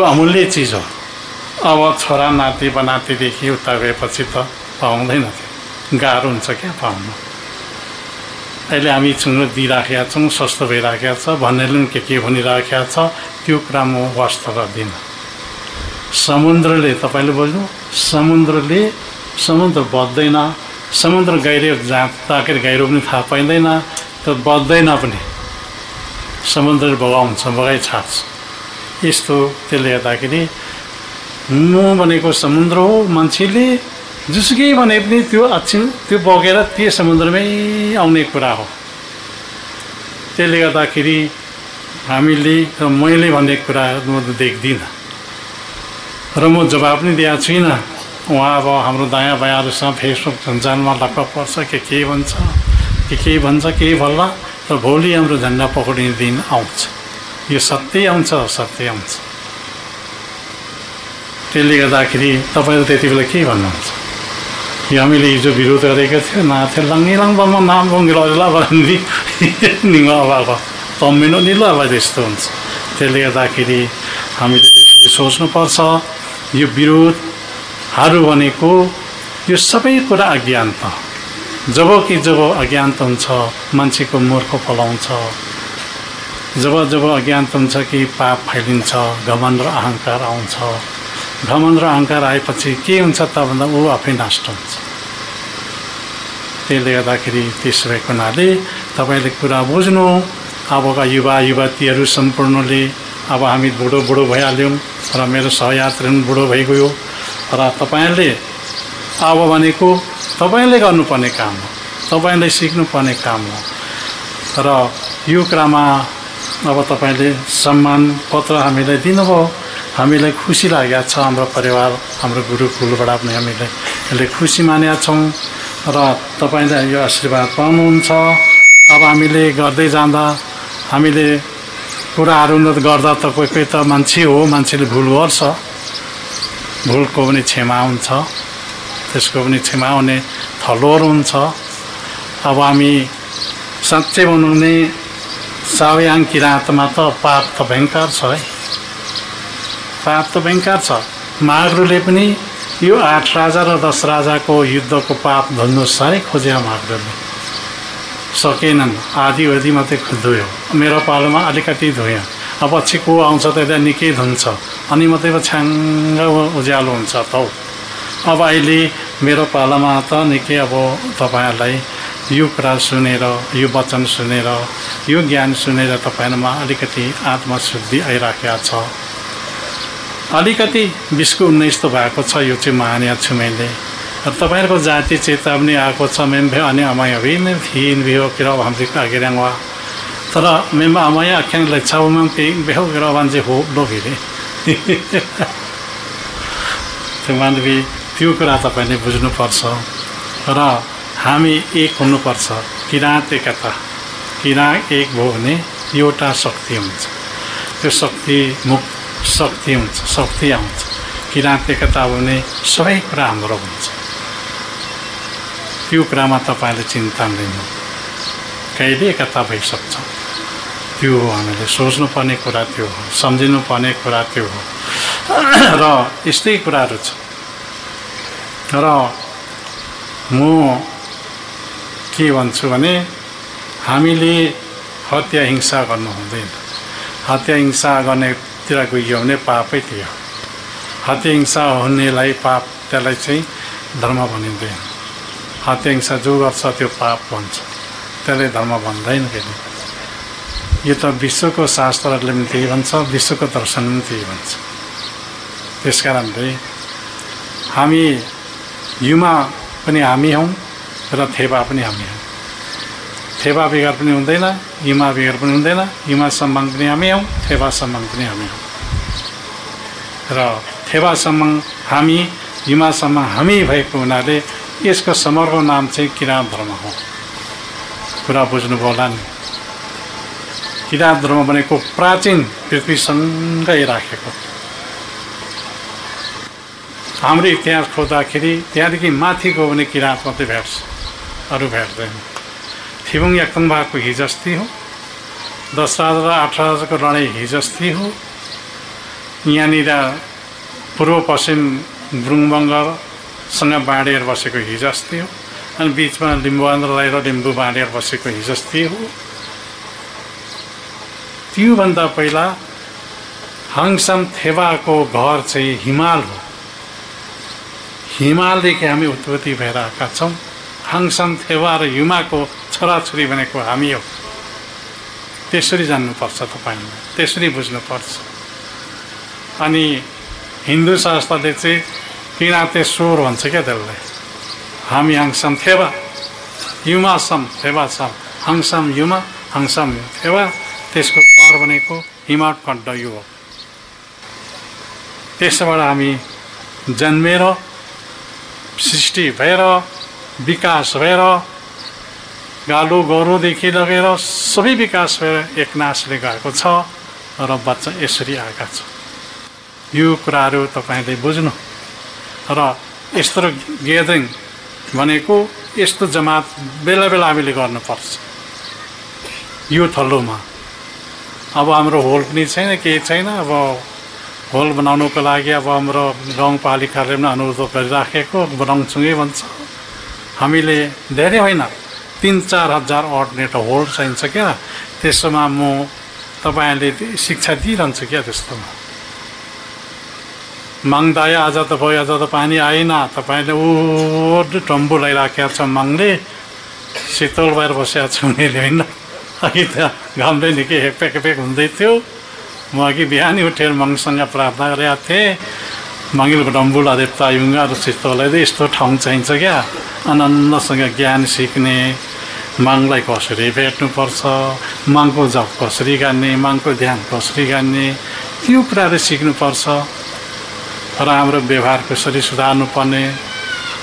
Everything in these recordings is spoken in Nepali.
अमूल्य चिज हो। अब छोरा नाति बनातीदेखि उता गएपछि त पाउँदैन थियो, गाह्रो हुन्छ क्या पाउनु। अहिले हामी चुङ्रो दिइराखेका छौँ, सस्तो भइराखेका छ, भन्नेले के भनिराखेका छ, त्यो कुरा म वास्ता गर्दिनँ। समुद्रले तपाईँले बुझ्नु, समुद्र बज्दैन, समुद्र गहिरो जहाँ ताकेर गहिरो पनि थाहा पाइँदैन, त्यो बज्दैन पनि, समुद्रले बगाइ छाड्छ। यस्तो त्यसले गर्दाखेरि म भनेको समुद्र हो, मान्छेले जुसुकै भने पनि त्यो बगेर त्यो समुद्रमै आउने कुरा हो। त्यसले गर्दाखेरि हामीले र मैले भन्ने कुरा म देख्दिनँ र म जवाब पनि दिएको छुइनँ। उहाँ अब हाम्रो दायाँ बायाँहरूसँग फेसबुक सञ्चालनमा लक्क पर्छ, के भन्छ, के भन्छ, के भन्ला, र भोलि हाम्रो झन्डा पक्रिने दिन आउँछ। यो सत्य आउँछ। त्यसले गर्दाखेरि तपाईँहरू त्यति बेला के भन्नुहुन्छ? यो हामीले हिजो विरोध गरेको थियो, नाथे लङ्गिलाङमा नाम बङ्गिला भन्ने निङ्गो अब तम्मिनु निलो अब त्यस्तो हुन्छ। त्यसले गर्दाखेरि हामीले त्यसरी सोच्नुपर्छ। यो विरोधहरू भनेको यो सबै कुरा अज्ञानता। जब अज्ञानता हुन्छ मान्छेको मूर्ख फलाउँछ। जब अज्ञानता हुन्छ कि पाप फैलिन्छ, घमण्ड र अहङ्कार आउँछ। घमण्ड र अहङ्कार आएपछि के हुन्छ त भन्दा ऊ आफै नष्ट हुन्छ। त्यसले गर्दाखेरि त्यसो भएको हुनाले तपाईँले कुरा बुझ्नु। अबका युवा युवतीहरू सम्पूर्णले, अब हामी बुढो भइहाल्यौँ र मेरो सहयात्री पनि बुढो भइगयो र तपाईँहरूले अब भनेको तपाईँले गर्नुपर्ने काम हो, तपाईँले सिक्नुपर्ने काम हो। र यो कुरामा अब तपाईँले सम्मान पत्र हामीलाई दिनुभयो, हामीलाई खुसी लागेको छ। हाम्रो परिवार, हाम्रो गुरुकुलबाट पनि हामीले यसले खुसी मानेका छौँ र तपाईँले यो आशीर्वाद पाउनुहुन्छ। अब हामीले गर्दै जाँदा हामीले कुराहरू गर्दा त कोही त मान्छे हो, मान्छेले भुल गर्छ, भुलको पनि क्षमा हुन्छ, त्यसको पनि क्षमा हुने थलोहरू हुन्छ। अब हामी साँच्चै भनौँ भने सावयाङ किराँतमा त पाप त भयङ्कर छ है, पाप त भयङ्कर छ। माग्रुले पनि यो 8 राजा र 10 राजाको युद्धको पाप धुन्नु साह्रै खोजे, माग्रुले सकेनन्, आधी मात्रै धोयो। मेरो पालोमा अलिकति धोयो, अब पछि को आउँछ त त्यहाँ निकै धुन्छ, अनि मात्रै छ्याङ्ग उज्यालो हुन्छ त। अब अहिले मेरो पालामा त निकै अब तपाईँहरूलाई यो कुरा सुनेर, यो वचन सुनेर, यो ज्ञान सुनेर तपाईँहरूमा अलिकति आत्मशुद्धि आइराखेको छ। अलिकति 20-19 त भएको छ, यो चाहिँ मानेको छु मैले। र तपाईँहरूको जाति चेतावनी आएको छ। मेम भयो अनि अमाय अभिन्न थिइन भयो किर हाम्रो आगिरङ वा तर मेम अमाय आख्याङ लेछाउमा केही बेहो गिर मान्छे हो लो फेरि त्यो मानवी त्यो कुरा तपाईँले बुझ्नुपर्छ। र हामी एक हुनुपर्छ। किराँत एकता, किराँत एक भयो भने एउटा शक्ति हुन्छ, त्यो शक्ति हुन्छ, शक्ति आउँछ। किराँत एकता हो भने सबै कुरा हाम्रो हुन्छ। त्यो कुरामा तपाईँले चिन्ता लिनु, कहिले एकता भइसक्छ। त्यो हामीले सोच्नुपर्ने कुरा त्यो हो, सम्झिनुपर्ने कुरा त्यो हो। र यस्तै कुराहरू छ। र म के भन्छु भने हामीले हत्या हिंसा गर्नु हुँदैन। हत्या हिंसा गर्नेतिर गइयो भने पापै थियो। हत्या हिंसा हुनेलाई पाप, त्यसलाई चाहिँ धर्म भनिँदैन। हत्या हिंसा जो गर्छ त्यो पाप भन्छ, त्यसलाई धर्म भन्दैन फेरि। यो त विश्वको शास्त्रहरूले पनि त्यही भन्छ, विश्वको दर्शन पनि त्यही भन्छ। त्यस कारणले हामी युमा पनि हामी हौँ र थेबा पनि हामी हौँ। थेबा बेगर पनि हुँदैन, युमा बेगर पनि हुँदैन। युमा सम्मान पनि हामी हौँ, थेबा सम्मान पनि हामी हौँ। र थेबा सम्मान हामी, युमा सम्मान हामी भएको हुनाले यसको समग्र नाम चाहिँ किराँत धर्म हो। कुरा बुझ्नुभयो होला नि। किराँत धर्म भनेको प्राचीन पृथ्वीसँगै राखेको। हाम्रो इतिहास खोज्दाखेरि त्यहाँदेखि माथि गयो भने किराँत मात्रै भेट्छ, अरू भेट्दैन। थिबुङ याक्थुङबाको हिजस्ती हो, 10 राजा र 8 राजाको लडाइँ हिजस्ती हो। यहाँनिर पूर्व पश्चिम बुरुङबङ्गसँग बाँडिएर बसेको हिजो अस्ति हो। अनि बिचमा लिम्बुआन्द्रलाई र लिम्बू बाँडिएर बसेको हिजो अस्ति हो। त्योभन्दा पहिला हाङसाम थेवाको घर चाहिँ हिमाल हो। हिमालदेखि हामी उत्पत्ति भएर आएका छौँ। हाङसाम थेवा र युमाको छोराछोरी भनेको हामी हो। त्यसरी जान्नुपर्छ तपाईँले, त्यसरी बुझ्नुपर्छ। अनि हिन्दू शास्त्रले चाहिँ किराँतेश्वर भन्छ क्या त्यसलाई। हामी हाङसाम थेवा, युमासम थेवासम, हाङसाम युमा, हाङसाम थेवा, त्यसको घर भनेको हिमालकण्ड यो हो। त्यसबाट हामी जन्मेर सृष्टि भएर विकास भएर गालु गोरुदेखि लगेर सबै विकास भएर एकनासले गएको छ र बच्चा यसरी आएका छ। यो कुराहरू तपाईँले बुझ्नु र यस्तो ग्यादरिङ भनेको यस्तो जमात बेला बेला हामीले गर्नुपर्छ। यो थलोमा अब हाम्रो होल पनि छैन, केही छैन। अब होल बनाउनुको लागि अब हाम्रो गाउँपालिकाले पनि अनुरोध गरिराखेको बनाउँछौँ भन्छ। हामीले धेरै होइन 3-4 हजार अड्नेट होल चाहिन्छ क्या। त्यसोमा म तपाईँहरूले शिक्षा दिइरहन्छु क्या। त्यस्तोमा माग्दा आयो, आज त भयो, आज त पानी आएन, तपाईँले टम्बु लगाइराखेको छ माग्ने, शीतल भएर बसेको छु मैले होइन। अघि त घामले निकै हेपेक हेपेक हुँदै थियो। म अघि बिहानै उठेर मङसँग प्रार्थना गरेका थिएँ, मङ्गिलको डम्बुला देवता युङ्गा र शीतललाई यस्तो ठाउँ चाहिन्छ क्या। आनन्दसँग ज्ञान सिक्ने, मागलाई कसरी भेट्नुपर्छ, मागको जप कसरी गर्ने, मागको ध्यान कसरी गर्ने, त्यो कुराहरू सिक्नुपर्छ। र हाम्रो व्यवहार कसरी सुधार्नुपर्ने।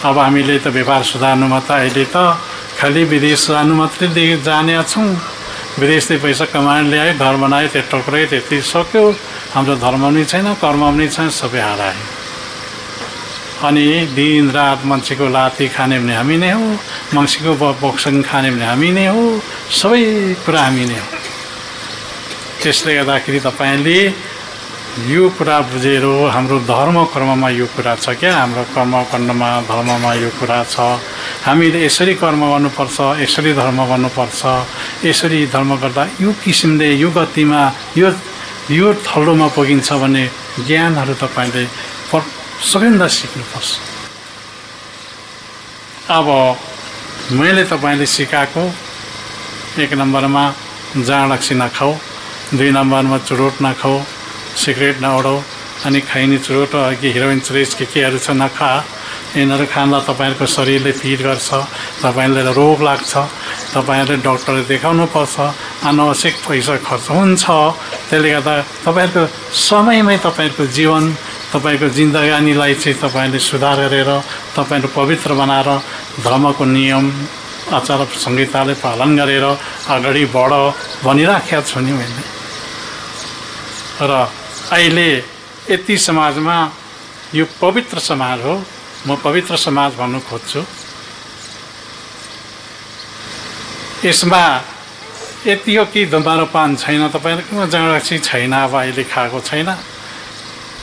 अब हामीले त व्यवहार सुधार्नुमा त अहिले त खालि विदेश जानु मात्रै जानेका छौँ। विदेशले पैसा कमाएर ल्यायो, घर बनायो, त्यो टक्रायो, त्यति सक्यो। हाम्रो धर्म पनि छैन, कर्म पनि छैन, सबै हरायो। अनि दिन रात मान्छेको लाती खाने भने हामी नै हो, मान्छेको बक्सन खाने भने हामी नै हो, सबै कुरा हामी नै हो। त्यसले गर्दाखेरि तपाईँले यो कुरा बुझेर हाम्रो धर्म कर्ममा यो कुरा छ क्या। हाम्रो कर्मकाण्डमा धर्ममा यो कुरा छ। हामीले यसरी कर्म गर्नुपर्छ, यसरी धर्म गर्नुपर्छ। यसरी धर्म गर्दा यो किसिमले यो गतिमा यो थलोमा पुगिन्छ भन्ने ज्ञानहरू तपाईँले सबैभन्दा सिक्नुपर्छ। अब मैले तपाईँले सिकाएको 1 नम्बरमा जाँड रक्सी नखाऊ, 2 नम्बरमा चुरोट नखाऊ, सिगरेट नउडाऊ, अनि खैनी चुरोट अघि हिरोइन चुरेस केहरू छ नखा। यिनीहरू खाँदा तपाईँहरूको शरीरले फिट गर्छ, तपाईँलाई रोग लाग्छ, तपाईँहरूले डक्टरले देखाउनु पर्छ, अनावश्यक पैसा खर्च हुन्छ। त्यसले गर्दा तपाईँहरूको समयमै तपाईँहरूको जीवन, तपाईँको जिन्दगानीलाई चाहिँ तपाईँले सुधार गरेर, तपाईँहरू पवित्र बनाएर धर्मको नियम आचार संहिताले पालन गरेर अगाडि बढ भनिराखेको छु नि मैले। र अहिले यति समाजमा यो पवित्र समाज हो, म पवित्र समाज भन्नु खोज्छु। यसमा यति हो कि धुम्रपान छैन, तपाईँहरूकोमा जाँडरक्सी छैन, अब अहिले खाएको छैन।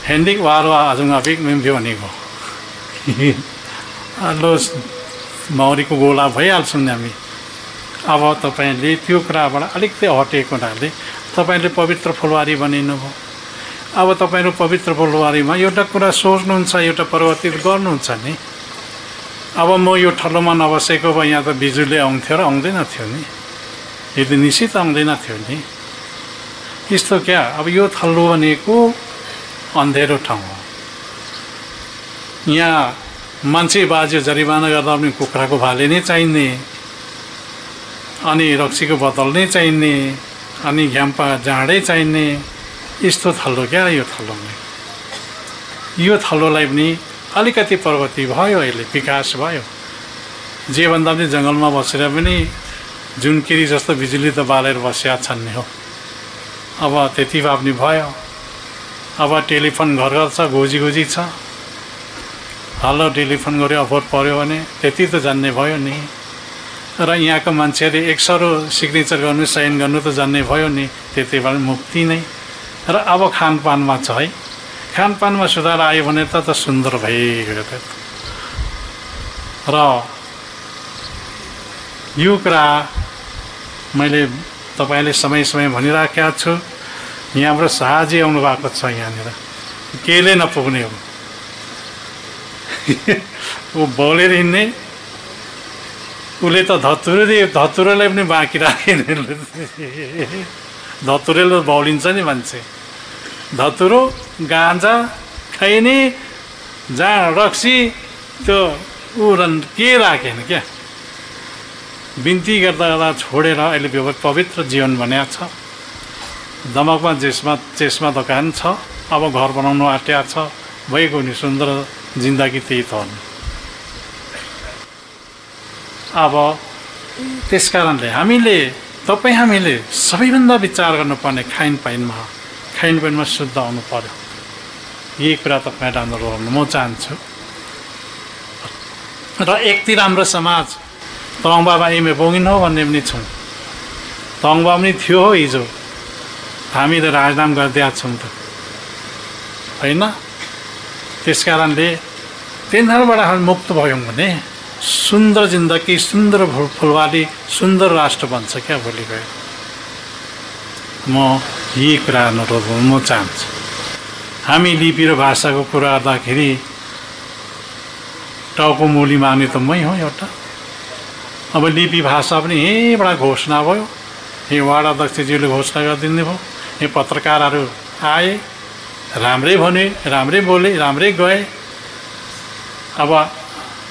हेन्डिक वारो आजुङ अभिक मिम्फ्यो भनेको लो मौरीको गोला भइहाल्छौँ नि हामी। अब तपाईँले त्यो कुराबाट अलिकति हटेको हुनाले तपाईँले पवित्र फुलबारी बनिनु भयो। अब तपाईँहरू पवित्र फुलबारीमा एउटा कुरा सोच्नुहुन्छ, एउटा परिवर्तित गर्नुहुन्छ नि। अब म यो ठलोमा नबसेको भए यहाँ त बिजुली आउँथ्यो र आउँदैन थियो नि, यदि निश्चित आउँदैन थियो नि। यस्तो क्या, अब यो थलो भनेको अन्धेरो ठाउँ हो। यहाँ मान्छे बाज्यो जरिवाना गर्दा पनि कुखुराको भाले नै चाहिने, अनि रक्सीको बोतल नै चाहिने, अनि घ्याम्पा जाँडै चाहिने। यस्तो थलो क्या यो थलोमा। यो थलोलाई पनि अलिकति प्रगति भयो, अहिले विकास भयो। जे भन्दा पनि जङ्गलमा बसेर पनि जुनकिरी जस्तो बिजुली त बालेर बसेका छन् नि हो। अब त्यति भए पनि भयो। अब टेलिफोन घर घर छ, गोजी गोजी छ। हल्लो टेलिफोन गऱ्यो, अफोर पऱ्यो भने त्यति त जान्ने भयो नि। र यहाँको मान्छेले 100 सिग्नेचर गर्नु, साइन गर्नु त जान्ने भयो नि। त्यति बेला मुक्ति नै। र अब खानपानमा छ है, खानपानमा सुधार आयो भने त सुन्दर भइगयो त। र यो कुरा मैले तपाईँले समय समय भनिराखेको छु। यहाँबाट शाहजी आउनु भएको छ यहाँनिर, केले नपुग्ने हो ऊ बोलेर हिँड्ने, उसले त धतुरोलाई पनि बाँकी राखेन। धतुरोले बौलिन्छ नि मान्छे, धतुरो गाँजा खैने जहाँ रक्सी त्यो ऊ के राखेन क्या। बिन्ती गर्दा गर्दा छोडेर अहिले पवित्र जीवन भनेको छ। दमकमा चेस्मा दोकान छ, अब घर बनाउनु आँट्या छ, भएको नि सुन्दर जिन्दगी त्यही त हो। अब त्यस कारणले हामीले सबैभन्दा विचार गर्नुपर्ने खानपानमा शुद्ध आउनु पर्यो। यही कुरा तपाईँलाई अनुरोध म चाहन्छु। र एकतिर हाम्रो समाज तवाङबाबा एमए बोगिन हो भन्ने पनि छौँ। तवाङबाबा पनि थियो हो हिजो, हामीले राजनाम गरिदिएका छौँ त होइन। त्यस कारणले तिनीहरूबाट हामी मुक्त भयौँ भने सुन्दर जिन्दगी, सुन्दर फुलवाली, सुन्दर राष्ट्र बन्छ क्या भोलि गयो। म यही कुरा अनुरोध म चाहन्छु। हामी लिपि र भाषाको कुरा गर्दाखेरि टाउको मुली माग्ने त मै हो एउटा। अब लिपि भाषा पनि यहीँबाट घोषणा भयो, यही वार्ड अध्यक्षज्यूले घोषणा गरिदिनु भयो। यही पत्रकारहरू आए, राम्रै भने, राम्रै बोले, राम्रै गए। अब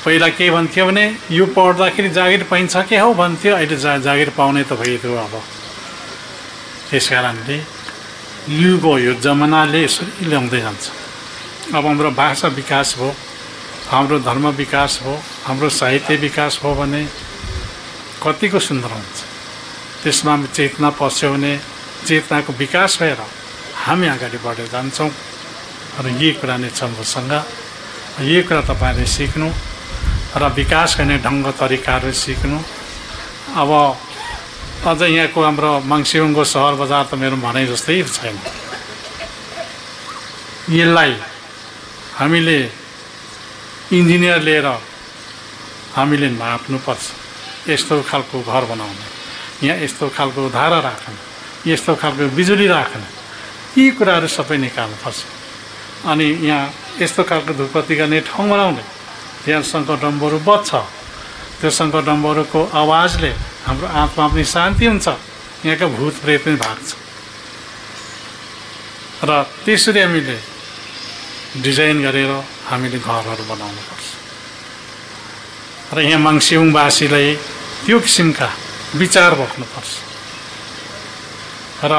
पहिला के भन्थ्यो भने यो पढ्दाखेरि जागिर पाइन्छ के हो भन्थ्यो, अहिले जागिर पाउने त भइदियो। अब त्यस कारणले यो जमानाले यसरी ल्याउँदै जान्छ। अब हाम्रो भाषा विकास भयो, हाम्रो धर्म विकास भयो, हाम्रो साहित्य विकास भयो भने कतिको सुन्दर हुन्छ। त्यसमा चेतना पस्यो भने चेतनाको विकास भएर हामी अगाडि बढेर जान्छौँ। र यही कुरा नै छ मसँग। यही कुरा तपाईँले सिक्नु र विकास गर्ने ढङ्ग तरिकाहरू सिक्नु। अब अझ यहाँको हाम्रो मङ्सिबुङको सहर बजार त मेरो भनाइ जस्तै छैन। यसलाई हामीले इन्जिनियर लिएर हामीले नाप्नुपर्छ। यस्तो खालको घर बनाउने, यहाँ यस्तो खालको धारा राख्ने, यस्तो खालको बिजुली राख्ने, यी कुराहरू सबै निकाल्नुपर्छ। अनि यहाँ यस्तो खालको धुपबत्ती गर्ने ठाउँ बनाउने, त्यहाँ शङ्खडम्बरू बज्छ, त्यो शङ्खडम्बरूको आवाजले हाम्रो आत्मा पनि शान्ति हुन्छ, यहाँका भूत प्रेत पनि भाग्छ। र त्यसरी हामीले डिजाइन गरेर हामीले घरहरू बनाउनुपर्छ। र यहाँ मङ्सिबुङवासीलाई त्यो किसिमका विचार बोक्नुपर्छ। र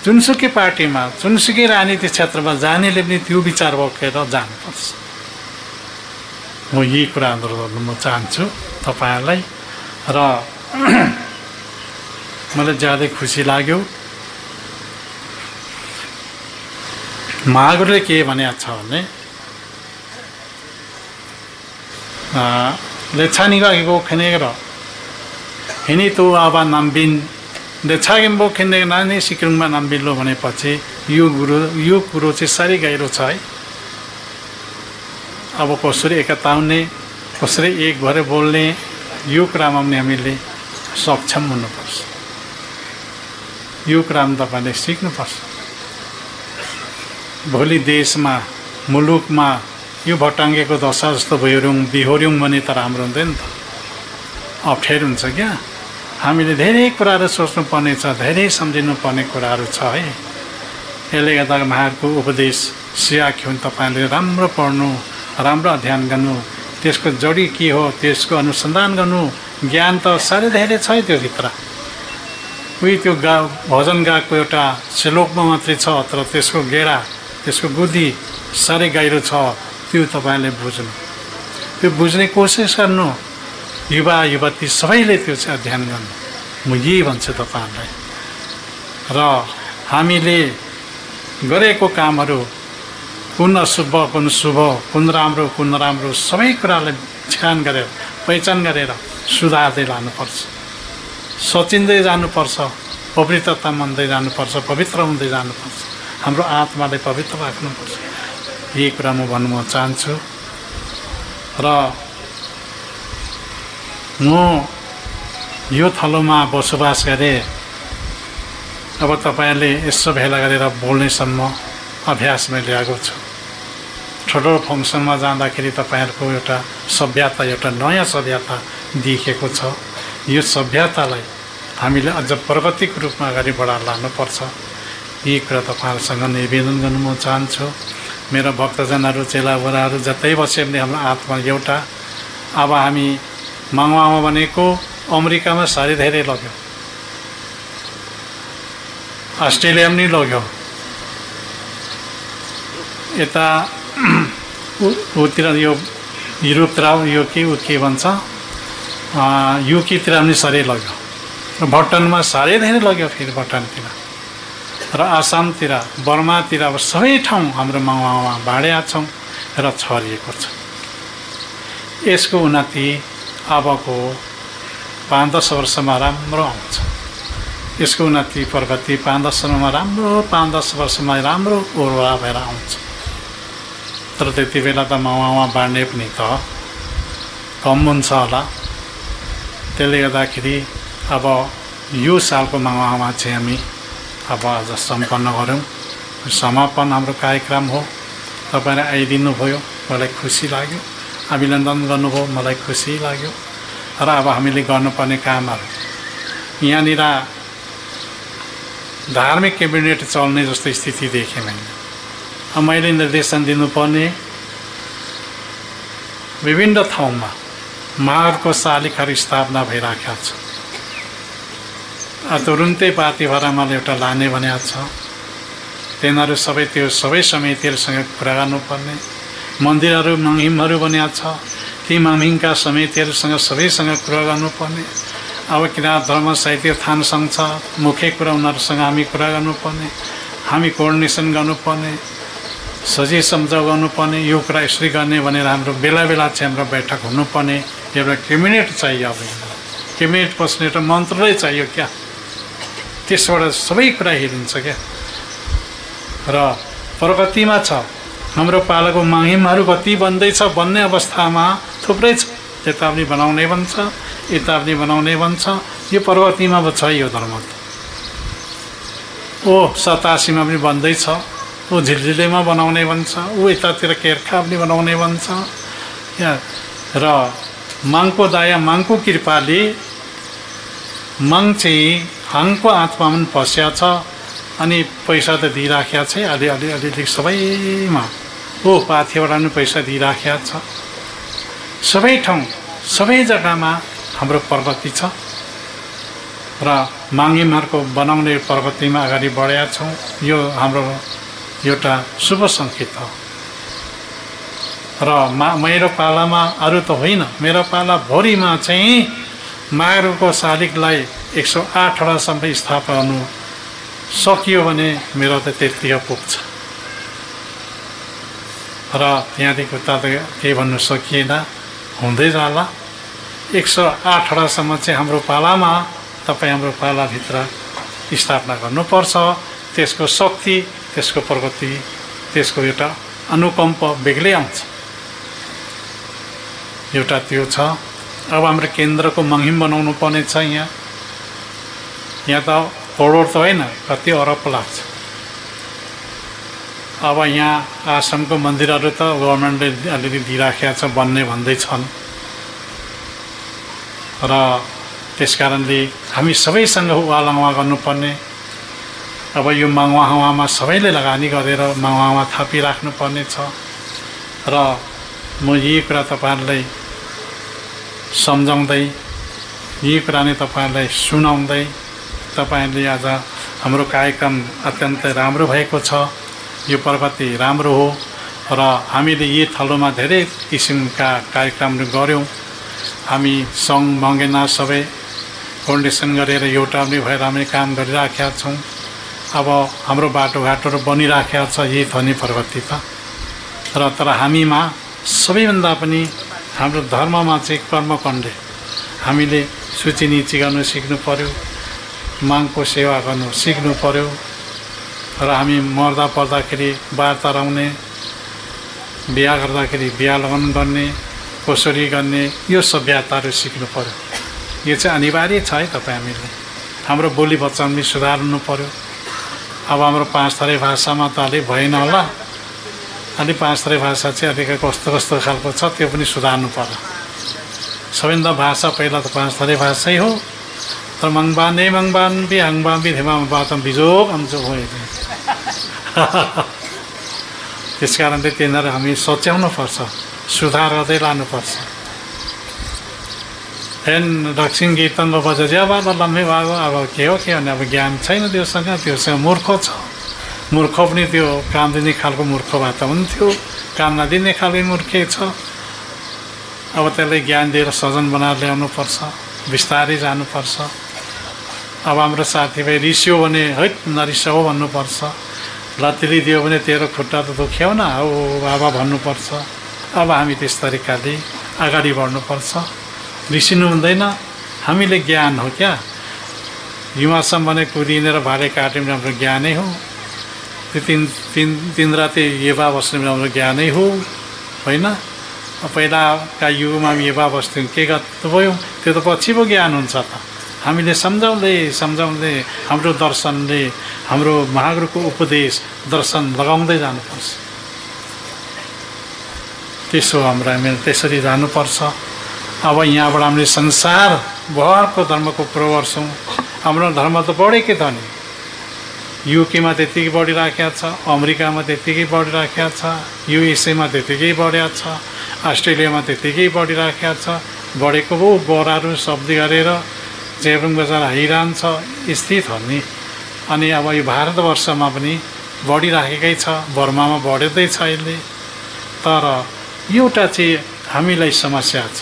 जुनसुकै पार्टीमा, जुनसुकै राजनीतिक क्षेत्रमा जानेले पनि त्यो विचार बोकेर जानुपर्छ। म यही कुरा अनुरोध गर्नु म चाहन्छु तपाईँहरूलाई। र मलाई ज्यादै खुसी लाग्यो। महागुरुले के भनेको छ भने लेछानिगा इगो खनेर हिनी तो आबा नाम्बिन लेछागिम्बो खने नानी सिक्रुङमा नाम्बिलो भनेपछि यो कुरो चाहिँ साह्रै गहिरो छ है। अब कसरी एकताउने, कसरी एक भएर बोल्ने, यो कुरामा पनि हामीले सक्षम हुनुपर्छ। यो कुरामा तपाईँले सिक्नुपर्छ। भोलि देशमा, मुलुकमा यो भटाङ्गेको दशा जस्तो बिहोर्यौँ भने त राम्रो हुँदैन त, अप्ठ्यारो हुन्छ क्या। हामीले धेरै कुराहरू सोच्नुपर्ने छ, धेरै सम्झिनुपर्ने कुराहरू छ है। यसले गर्दा महाको उपदेश सियाख्यो भने तपाईँले राम्रो पढ्नु, राम्रो अध्ययन गर्नु, त्यसको जडी के हो त्यसको अनुसन्धान गर्नु। ज्ञान त साह्रै धेरै छ त्यो भित्र। उही त्यो भजन गाएको एउटा श्लोकमा मात्रै छ, तर त्यसको गेडा, त्यसको बुद्धि साह्रै गहिरो छ। त्यो तपाईँले बुझ्नु, त्यो बुझ्ने कोसिस गर्नु। युवा युवती सबैले त्यो चाहिँ अध्ययन गर्नु। म यही भन्छु तपाईँहरूलाई। र हामीले गरेको कामहरू कुन अशुभ, कुन शुभ, कुन राम्रो, कुन नराम्रो, सबै कुरालाई छान गरेर, पहिचान गरेर सुधार्दै लानुपर्छ। सचिँदै जानुपर्छ, पवित्रता मान्दै जानुपर्छ, पवित्र हुँदै जानुपर्छ। हाम्रो आत्मालाई पवित्र राख्नुपर्छ। यही कुरा म भन्नु म चाहन्छु। र म यो थलोमा बसोबास गरेँ, अब तपाईँहरूले यसो भेला गरेर बोल्नेसम्म अभ्यास मैले ल्याएको छु। ठुलो फङ्सनमा जाँदाखेरि तपाईँहरूको एउटा सभ्यता, एउटा नयाँ सभ्यता देखिएको छ। यो सभ्यतालाई हामीले अझ प्रगतिको रूपमा अगाडि बढाएर लानुपर्छ। यी कुरा तपाईँहरूसँग निवेदन गर्नु म चाहन्छु। मेरा भक्तजनहरू, चेलाबुराहरू जतै बसे पनि हाम्रो आत्मा एउटा। अब हामी मङमामा भनेको अमेरिकामा साह्रै धेरै लग्यो, अस्ट्रेलिया पनि लग्यो, यता उतिर यो युरोपतिर यो के भन्छ युकेतिर पनि साह्रै लग्यो, भुटानमा साह्रै धेरै लग्यो, फेरि भुटानतिर र आसामतिर, बर्मातिर, अब सबै ठाउँ हाम्रो मङमामा बाँडेका छौँ र छरिएको छ। यसको उन्नति अबको 5-10 वर्षमा राम्रो आउँछ। यसको उन्नति प्रगति 5-10 वर्षमा राम्रो 5-10 वर्षमा राम्रो उर्वरा भएर आउँछ। तर त्यति बेला त मङमामा बाँड्ने पनि त कम हुन्छ होला। त्यसले गर्दाखेरि अब यो सालको मङमामा चाहिँ हामी अब आज सम्पन्न गऱ्यौँ। समापन हाम्रो कार्यक्रम हो। तपाईँले आइदिनु भयो, मलाई खुसी लाग्यो। अभिनन्दन गर्नुभयो, मलाई खुसी लाग्यो। र अब हामीले गर्नुपर्ने कामहरू, यहाँनिर धार्मिक क्याबिनेट चल्ने जस्तो स्थिति देखेँ मैले। अब मैले निर्देशन दिनुपर्ने विभिन्न ठाउँमा माघको शालिकाहरू स्थापना भइराखेको छ। तुरुन्तै पार्टी भरामाले एउटा लाने भनेको छ। तिनीहरू सबै त्यो सबै समितिहरूसँग कुरा गर्नुपर्ने। मन्दिरहरू मङ्हिमहरू बनिएको छ, ती मङ्हिमका समितिहरूसँग सबैसँग कुरा गर्नुपर्ने। अब किन धर्म साहित्य थान सङ्घ छ, मुख्य कुरा उनीहरूसँग हामी कुरा गर्नुपर्ने, हामी कोअर्डिनेसन गर्नुपर्ने, सजिलो सम्झाउ गर्नुपर्ने। यो कुरा यसरी गर्ने भनेर हाम्रो बेला बेला चाहिँ हाम्रो बैठक हुनुपर्ने। एउटा क्याबिनेट चाहियो। अब क्याबिनेट बस्ने एउटा मन्त्रालय चाहियो क्या, त्यसबाट सबै कुरा हेरिन्छ क्या। र प्रगतिमा छ हाम्रो पालाको मङ्हिमहरू कति बन्दैछ भन्ने अवस्थामा थुप्रै छ। यता पनि बनाउने भन्छ, यता पनि बनाउने भन्छ। यो प्रगतिमा छ यो धर्म। ओ 87मा पनि बन्दैछ, ऊ झिलझिलेमा बनाउने भन्छ, ऊ यतातिर केर्खा पनि बनाउने भन्छ। र माङको दया, माङको कृपाले माङ चाहिँ हाङको आत्मा पनि पस्या छ। अनि पैसा त दिइराखेको छ अलिअलि सबैमा। ओ पाथीबाट पनि पैसा दिइराखेको छ। सबै ठाउँ सबै जग्गामा हाम्रो प्रगति छ र माङ्हिमहरूको बनाउने प्रगतिमा अगाडि बढेका छौँ। यो हाम्रो एउटा शुभ सङ्केत हो। र मेरो पालामा अरू त होइन, मेरो पाला भोरिमा चाहिँ माघको शालिगलाई 108वटासम्म स्थापना गर्नु सकियो भने मेरो त त्यतिकै पुग्छ। र त्यहाँदेखि उता त केही भन्नु सकिएन, हुँदै जाला। 108वटासम्म चाहिँ हाम्रो पालामा, तपाईँ हाम्रो पालाभित्र स्थापना गर्नुपर्छ। त्यसको शक्ति, त्यसको प्रगति, त्यसको एउटा अनुकम्प बेग्लै आउँछ। एउटा त्यो छ। अब हाम्रो केन्द्रको मङ्हिम बनाउनु पर्ने छ। यहाँ त करोड त होइन, कति अरब लाग्छ। अब यहाँ आश्रमको मन्दिरहरू त गभर्मेन्टले अलिअलि दिइराखेको छ, बन्ने भन्दैछन्। र त्यस कारणले हामी सबैसँग उहाँलङ्वा गर्नुपर्ने। अब यो मङमामा सबैले लगानी गरेर मङमामा थपिराख्नुपर्ने छ। र म यही कुरा तपाईँहरूलाई सम्झाउँदै, यही कुरा नै तपाईँहरूलाई सुनाउँदै, तपाईँहरूले आज हाम्रो कार्यक्रम अत्यन्तै राम्रो भएको छ। यो प्रगति राम्रो हो। र हामीले यही थलोमा धेरै किसिमका कार्यक्रमहरू गऱ्यौँ। हामी सङ्घ मङ्गेना सबै कोअर्डिनेसन गरेर एउटा पनि भएर हामी काम गरिराखेका छौँ। अब हाम्रो बाटोघाटोहरू बनिराखेका छ। यही छ नि प्रगति त। तर हामीमा सबैभन्दा पनि हाम्रो धर्ममा चाहिँ कर्मकण्डे हामीले सूचीनीति गर्नु सिक्नु पर्यो, माङको सेवा गर्नु सिक्नु पर्यो। र हामी मर्दा पर्दाखेरि वार्ता आउने, बिहा गर्दाखेरि बिहा लगन गर्ने, कसरी गर्ने, यो सभ्यताहरू सिक्नु पर्यो। यो चाहिँ अनिवार्य छ है तपाईँ हामीले। हाम्रो बोली वचन पनि सुधार्नु पर्यो। अब हाम्रो पाँच थरी भाषामा त अलिक भएन होला, अलि पाँच थरी भाषा चाहिँ अलिक कस्तो कस्तो खालको छ त्यो पनि सुधार्नु पर्यो। सबैभन्दा भाषा पहिला त पाँच थरी भाषै हो। तर मङबान ए मङबान बि हाङबान बि धेमा बातम बिजोग अन्जो हो। त्यस कारणले तिनीहरू हामी सच्याउनु पर्छ, सुधार गर्दै लानुपर्छ। फेन दक्षिण कीर्तनमा बजा ज्याबाट लम्बे भएको अब के हो भने अब ज्ञान छैन त्योसँग मूर्ख छ। मूर्ख पनि त्यो काम दिने खालको मूर्ख भए त हुन्थ्यो, काम नदिने खालको मूर्खे छ। अब त्यसलाई ज्ञान दिएर सजन बनाएर ल्याउनुपर्छ, बिस्तारै जानुपर्छ। अब हाम्रो साथीभाइ रिस्यो भने है नरिसाऊ भन्नुपर्छ, लत्तीले दियो भने तेरो खुट्टा त दुख्याउ न हौ बाबा भन्नुपर्छ। अब हामी त्यस तरिकाले अगाडि बढ्नुपर्छ, रिसिनु हुँदैन। हामीले ज्ञान हो क्या, हिमासम्म भने कुदिने र भाले काट्ने पनि हाम्रो ज्ञानै हो। त्यो तिन राति येबा बस्ने पनि हाम्रो ज्ञानै हो होइन। पहिलाका युगमा हामी येबा बस्थ्यौँ, के गर्नु भयो त्यो त पछि पो ज्ञान हुन्छ त। हामीले सम्झाउँदै हाम्रो दर्शनले, हाम्रो महागुरुको उपदेश दर्शन लगाउँदै जानुपर्छ। त्यसो हाम्रो हामीले त्यसरी जानुपर्छ। अब यहाँबाट हामीले संसारभरको धर्मको प्रवर्छौँ। हाम्रो धर्म त बढेकै त नि, युकेमा त्यत्तिकै बढिराखेको छ, अमेरिकामा त्यत्तिकै बढिराखेको छ, युएसएमा त्यत्तिकै बढेको छ, अस्ट्रेलियामा त्यत्तिकै बढिराखेको छ। बढेको भयो गोराहरू शब्दी गरेर चेब्रुङ बजार हैरान छ स्थित हो नि। अनि अब यो भारतवर्षमा पनि बढिराखेकै छ, बर्मामा बढ्दै छ अहिले। तर एउटा चाहिँ हामीलाई समस्या छ,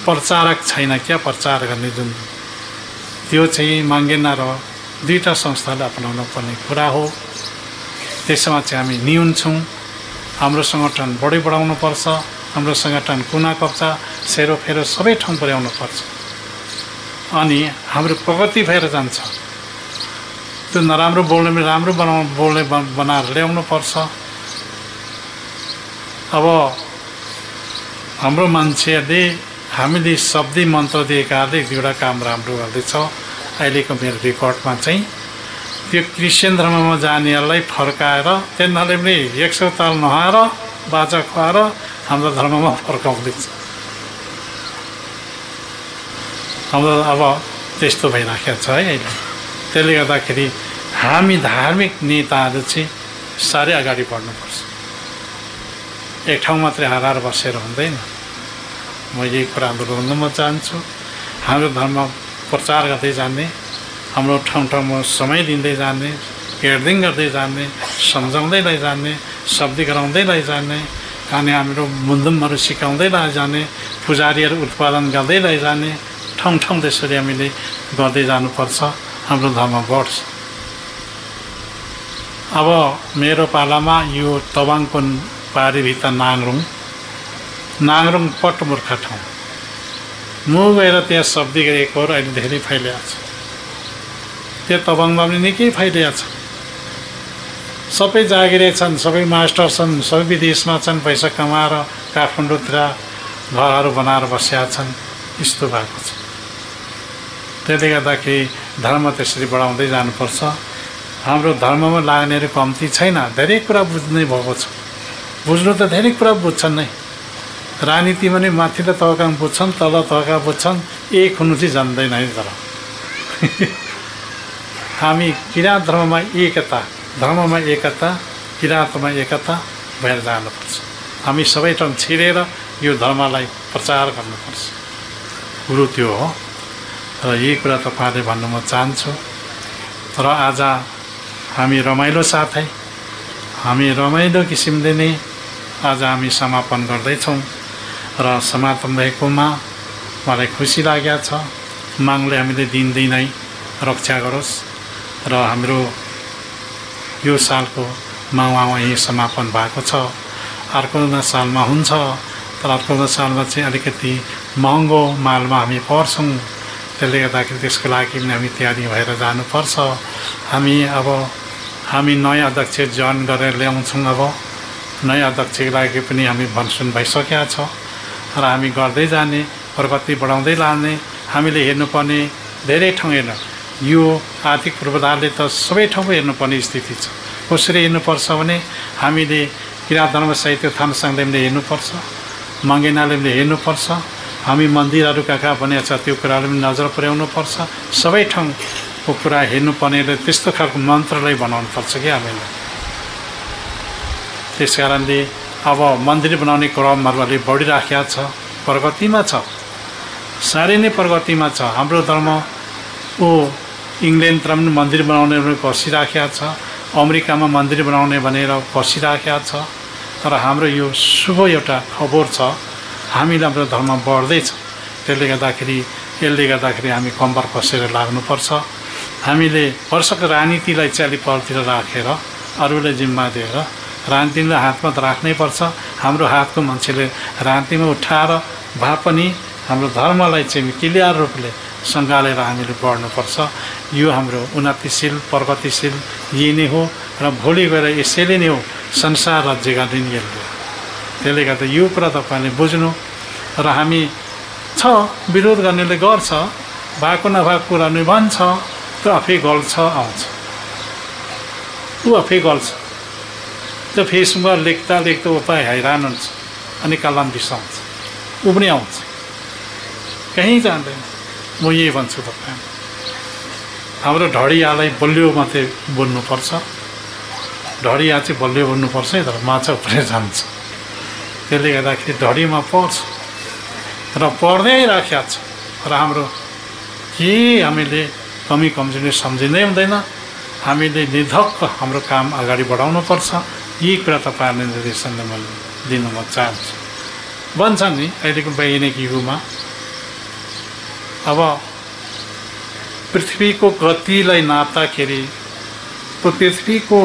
प्रचारक छैन क्या। प्रचार गर्ने जुन त्यो चाहिँ मागेन र दुईवटा संस्थाले अपनाउनु पर्ने कुरा हो। त्यसमा चाहिँ हामी न्यून छौँ। हाम्रो सङ्गठन बढाउनु पर्छ। हाम्रो सङ्गठन कुना कप्चा सेरोफेरो सबै ठाउँ पुर्याउनु पर्छ। अनि हाम्रो प्रगति भएर जान्छ। त्यो नराम्रो बोल्ने पनि राम्रो बनाएर ल्याउनु पर्छ। अब हाम्रो मान्छेहरूले हामीले शब्दी मन्त्र दिएकाले एउटा काम राम्रो गर्दैछ। अहिलेको मेरो रेकर्डमा चाहिँ त्यो क्रिस्चियन धर्ममा जानेहरूलाई फर्काएर तिनीहरूले पनि 100 ताल नहाएर बाजा खुवाएर हाम्रो धर्ममा फर्काउँदैछ। हाम्रो अब त्यस्तो भइराखेको छ है अहिले। त्यसले गर्दाखेरि हामी धार्मिक नेताहरू चाहिँ साह्रै अगाडि बढ्नुपर्छ। एक ठाउँ मात्रै हारेर बसेर हुँदैन। म यही कुराहरू गर्नु म चाहन्छु। हाम्रो धर्म प्रचार गर्दै जाने, हाम्रो ठाउँ ठाउँमा समय दिँदै जाने, हेर्दै गर्दै जाने, सम्झाउँदै लैजाने, शब्दी गराउँदै लैजाने, अनि हाम्रो मुन्दुमहरू सिकाउँदै लैजाने, पुजारीहरू उत्पादन गर्दै लैजाने, ठाउँ ठाउँ त्यसरी हामीले गर्दै जानुपर्छ। हाम्रो धर्म बढ्छ। अब मेरो पालामा यो तवाङको पारीभित्र नाङरुङ पटमुर्ख ठाउँ म गएर त्यहाँ शब्दी गरेकोहरू अहिले धेरै फैलिएको छ। त्यो तवाङमा पनि निकै फैलिएको छ। सबै जागिरे छन्, सबै मास्टर छन्, सबै विदेशमा छन्, पैसा कमाएर काठमाडौँतिर घरहरू बनाएर बसेका छन्। यस्तो भएको छ। त्यसले गर्दाखेरि धर्म त्यसरी बढाउँदै जानुपर्छ। हाम्रो धर्ममा लाग्नेहरू कम्ती छैन, धेरै कुरा बुझ्ने भएको छ। बुझ्नु त धेरै कुरा बुझ्छन् नै। राजनीति भने माथिल्लो तहका बुझ्छन्, तल तहका बुझ्छन्, एक हुनु चाहिँ जान्दैन है। तर हामी किराँत धर्ममा एकता, धर्ममा एकता, किराँतमा एकता भएर जानुपर्छ। हामी सबै ठाउँ छिरेर यो धर्मलाई प्रचार गर्नुपर्छ। कुरो त्यो हो। र यही कुरा तपाईँहरूले भन्नु म चाहन्छु। र आज हामी रमाइलो साथै हामी रमाइलो किसिमले नै आज हामी समापन गर्दैछौँ। र समापन भएकोमा मलाई खुसी लागेको छ। मागले हामीले दिनदिनै रक्षा गरोस् र हाम्रो यो सालको माउमा यही समापन भएको छ। अर्को सालमा हुन्छ, तर अर्को सालमा चाहिँ अलिकति महँगो मालमा हामी पर्छौँ। त्यसले गर्दाखेरि त्यसको लागि पनि हामी तयारी भएर जानुपर्छ। हामी नयाँ अध्यक्ष जन गरेर ल्याउँछौँ। अब नयाँ अध्यक्षको लागि पनि हामी भनसुन भइसकेका छ र हामी गर्दै जाने प्रगति बढाउँदै लाने हामीले हेर्नुपर्ने धेरै ठाउँ हेर्न यो आर्थिक पूर्वाधारले त सबै ठाउँमा हेर्नुपर्ने स्थिति छ। कसरी हेर्नुपर्छ भने हामीले किराँत धर्म साहित्य थान सङ्घले हेर्नुपर्छ, मङ्गेनाले हेर्नुपर्छ, हामी मन्दिरहरू कहाँ कहाँ बनेको छ त्यो कुराहरू पनि नजर पुर्याउनुपर्छ। सबै ठाउँको कुरा हेर्नुपर्नेले त्यस्तो खालको मन्त्रालय बनाउनुपर्छ कि हामीले। त्यस कारणले अब मन्दिर बनाउने क्रमहरू अलि बढिराखेको छ, प्रगतिमा छ, साह्रै नै प्रगतिमा छ। हाम्रो धर्म इङ्ल्यान्डतिर पनि मन्दिर बनाउने बसिराखेको छ, अमेरिकामा मन्दिर बनाउने भनेर बसिराखेको छ। तर हाम्रो यो शुभ एउटा खबर छ, हामीले हाम्रो धर्म बढ्दैछ। त्यसले गर्दाखेरि हामी कम्बर कसेर लाग्नुपर्छ। हामीले वर्षको राजनीतिलाई चालीपलतिर राखेर अरूलाई जिम्मा दिएर राजनीतिलाई हातमा त राख्नै पर्छ। हाम्रो हातको मान्छेले राजनीतिमा उठाएर भए पनि हाम्रो धर्मलाई चाहिँ क्लियर रूपले सङ्घालेर हामीले बढ्नुपर्छ। यो हाम्रो उन्नतिशील प्रगतिशील यही नै हो र भोलि गएर यसैले नै हो संसार राज्य गर्ने यसले। त्यसले गर्दा यो कुरा तपाईँले बुझ्नु र हामी छ विरोध गर्नेले गर्छ, भएको नभएको कुरा नै भन्छ, त्यो आफै गल्छ आउँछ, ऊ आफै गल्छ। त्यो फेसबुकमा लेख्दा उपाय हैरान हुन्छ अनि कलम बिसाउँछ, ऊ पनि आउँछ, कहीँ जाँदैन। म यही भन्छु तपाईँ, हाम्रो ढडियालाई बलियो मात्रै बोल्नुपर्छ, ढडिया चाहिँ बलियो बोल्नुपर्छ है, तर माछा उपरे जान्छ। त्यसले गर्दाखेरि ढडीमा पर्छ र पढ्दै राखेको छ र हाम्रो के हामीले कमी कमजोरी सम्झिँदै हुँदैन। हामीले निर्धक्क हाम्रो काम अगाडि बढाउनुपर्छ। यही कुरा तपाईँहरूले निर्देशनले मैले दिन म चाहन्छु। भन्छ नि अहिलेको वैज्ञानिक युगमा अब पृथ्वीको गतिलाई नाप्दाखेरि, पृथ्वीको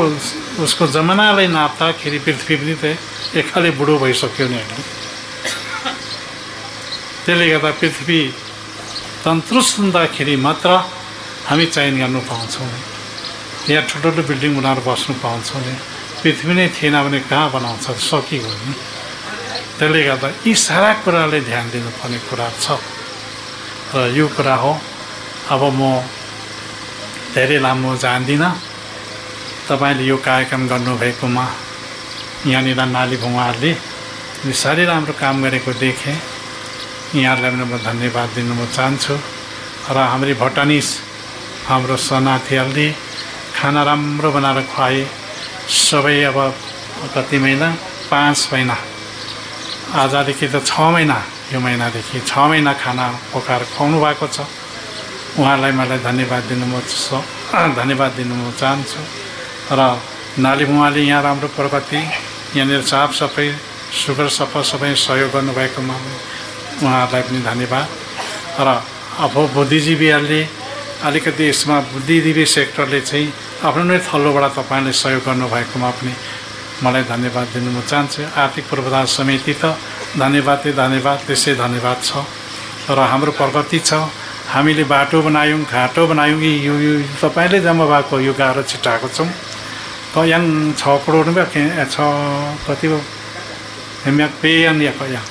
उसको जमानालाई नाप्दाखेरि पृथ्वी पनि त एकखाले बुढो भइसक्यो नि अहिले। त्यसले गर्दा पृथ्वी तन्तुरुस्त हुँदाखेरि मात्र हामी चयन गर्नु पाउँछौँ, यहाँ ठुल्ठुलो बिल्डिङ बनाएर बस्नु पाउँछौँ नि। पृथ्वी नै थिएन भने कहाँ बनाउँछ, सकिगयो नि। त्यसले गर्दा यी सारा कुराले ध्यान दिनुपर्ने कुरा छ र यो कुरा हो। अब म धेरै लामो जान्दिनँ। तपाईँले यो कार्यक्रम गर्नुभएकोमा यहाँनिर नाली भुवाहरूले साह्रै राम्रो काम गरेको देखेँ। यहाँहरूलाई पनि म धन्यवाद दिन म चाहन्छु। र हाम्रो भटानिस हाम्रो शरणार्थीहरूले खाना राम्रो बनाएर खुवाए। सबै अब कति महिना, 5 महिना, आजदेखि त 6 महिना, यो महिनादेखि 6 महिना खाना पकाएर खुवाउनु भएको छ। उहाँलाई मलाई धन्यवाद दिन म चाहन्छु। र नाली मुवाले यहाँ राम्रो प्रगति, यहाँनिर साफसफाइ, सुग्घर सफा सहयोग गर्नुभएकोमा उहाँहरूलाई पनि धन्यवाद। र अब बुद्धिजीवीहरूले अलिकति यसमा बुद्धिजीवी सेक्टरले चाहिँ आफ्नो नै थल्लोबाट तपाईँले सहयोग गर्नुभएकोमा पनि मलाई धन्यवाद दिन म चाहन्छु। आर्थिक पूर्वाधार समिति त धन्यवाद त्यसै धन्यवाद छ। र हाम्रो प्रगति छ। हामीले बाटो बनायौँ, घाटो बनायौँ। यो तपाईँले जम्मा भएको यो गाह्रो छिटाएको छौँ। कयाङ 6 करोड कति हो हेम्याक पेयन या कयाङ।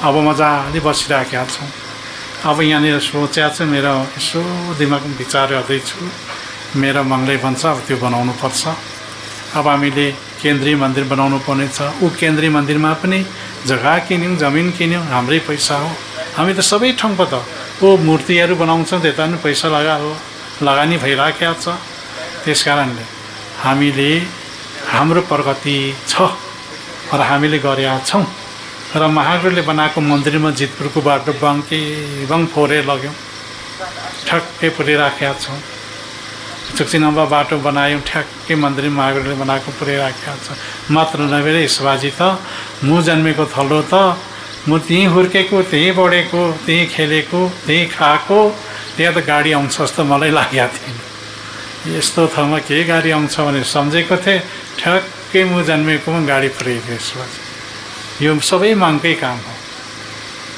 अब मजाले बसिराखेका छौँ। अब यहाँनिर सोचेको छु, मेरो यसो दिमागमा विचार गर्दैछु, मेरो मङले भन्छ अब त्यो बनाउनु पर्छ। अब हामीले केन्द्रीय मन्दिर बनाउनु पर्नेछ। केन्द्रीय मन्दिरमा पनि जग्गा किन्यौँ, जमिन किन्यौँ, हाम्रै पैसा हो। हामी त सबै ठाउँको त मूर्तिहरू बनाउँछौँ, त्यता पनि पैसा लगानी भइराखेको छ। त्यस कारणले हामीले हाम्रो प्रगति छ र हामीले गरेका छौँ। र महावीरले बनाएको मन्दिरमा जितपुरको बाटो बङ फोरेर लग्यौँ, ठ्याक्कै पुर्याइराखेका छौँ। चुक्चिनम्बा बाटो बनायौँ, ठ्याक्कै मन्दिर महावीरले बनाएको पुर्याइराखेका छ। मात्र नभएर यसबाजी त म जन्मेको थलो त म त्यहीँ हुर्केको, त्यहीँ बढेको, त्यहीँ खेलेको, त्यहीँ खाएको, त्यहाँ त गाडी आउँछ जस्तो मलाई लागेको थिएन। यस्तो ठाउँमा के गाडी आउँछ भने सम्झेको थिएँ। ठ्याक्कै म जन्मेकोमा गाडी पुर्याइदियो यसबाजी। यो सबै मागकै काम हो।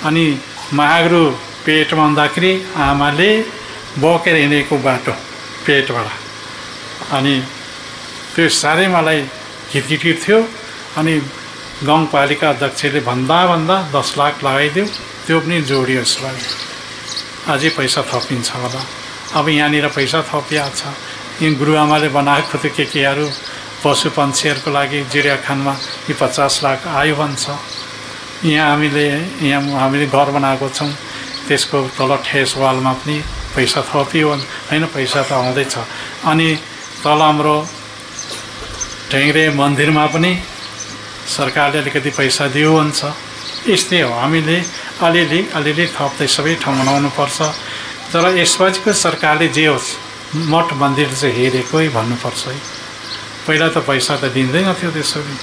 अनि महागुरु पेटमा हुँदाखेरि आमाले बोकेर हिँडेको बाटो पेटबाट, अनि त्यो साह्रै मलाई घिटघिट थियो। अनि गाउँपालिका अध्यक्षले भन्दा 10 लाख लगाइदियो, त्यो पनि जोडियो यसलाई। अझै पैसा थपिन्छ होला। अब यहाँनिर पैसा थपिया छ। यी गुरुआमाले बनाएको त्यो केकेहरू पशु पन्छीहरूको लागि चिडियाखानमा यी 50 लाख आयो भन्छ। यहाँ हामीले घर बनाएको छौँ, त्यसको तल ठेस वालमा पनि पैसा थपियो होइन, पैसा त आउँदैछ। अनि तल हाम्रो ढेङ्ग्रे मन्दिरमा पनि सरकारले अलिकति पैसा दियो भन्छ। यस्तै हो, हामीले अलिअलि थप्दै सबै ठाउँ बनाउनुपर्छ। तर यसपछिको सरकारले जे होस् मठ मन्दिर चाहिँ हेरेकै भन्नुपर्छ है। पहिला त पैसा त दिँदैन थियो त्यसरी।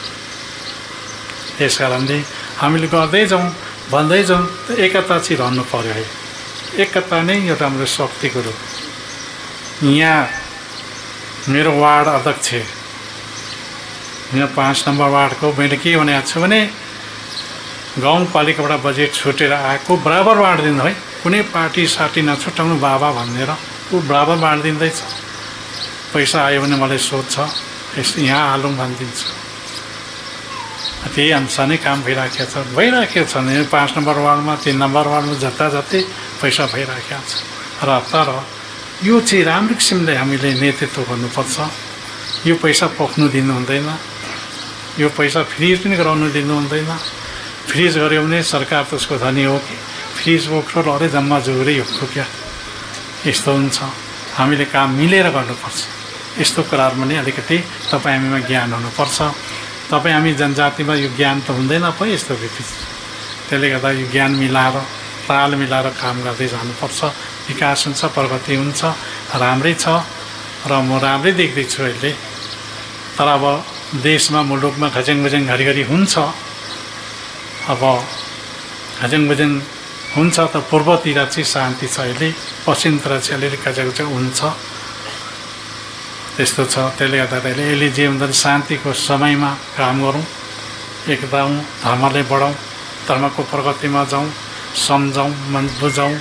त्यस कारणले हामीले गर्दै जाउँ, भन्दै जाउँ, एकता चाहिँ रहनु पर्यो है। एकता नै एउटा हाम्रो शक्ति कुरो। यहाँ मेरो वार्ड अध्यक्ष, यहाँ 5 नम्बर वार्डको मैले के भनेको छु भने गाउँपालिकाबाट बजेट छुटेर आएको बराबर बाँडिदिनु है। कुनै पार्टी सार्टी नछुटाउनु बाबा भनेर ऊ बराबर बाँडिदिँदैछ। पैसा आयो भने मलाई सोध्छ, यहाँ हालौँ भनिदिन्छु। त्यही अनुसार नै काम भइराखेको छ नि। 5 नम्बर वार्डमा 3 नम्बर वार्डमा जति पैसा भइराखेको छ। र तर यो चाहिँ राम्रो किसिमले हामीले नेतृत्व गर्नुपर्छ। यो पैसा पोख्नु दिनु हुँदैन, यो पैसा फ्रिज पनि गराउनु दिनु हुँदैन। फ्रिज गऱ्यो भने सरकार त उसको धनी हो कि फ्रिज बोक्रो अरे जम्मा जोरै हो क्या, यस्तो हुन्छ। हामीले काम मिलेर गर्नुपर्छ। यस्तो कुराहरूमा नि अलिकति तपाईँ हामीमा ज्ञान हुनुपर्छ। तपाईँ हामी जनजातिमा यो ज्ञान त हुँदैन पो यस्तो विपरीत। त्यसले गर्दा यो ज्ञान मिलाएर ताल मिलाएर काम गर्दै जानुपर्छ। विकास हुन्छ, प्रगति हुन्छ, राम्रै छ र म राम्रै देख्दैछु अहिले। तर अब देशमा मुलुकमा खज्याङ घरिघरि हुन्छ। अब खज्याङ हुन्छ त पूर्वतिर चाहिँ शान्ति छ अहिले, पश्चिमतिर चाहिँ अलिअलि खज्याङ हुन्छ। त्यस्तो छ। त्यसले गर्दाखेरि अहिले जे हुँदा शान्तिको समयमा काम गरौँ, एकता हौँ, धर्मलाई बढाउँ, धर्मको प्रगतिमा जाउँ, सम्झौँ, मन बुझौँ।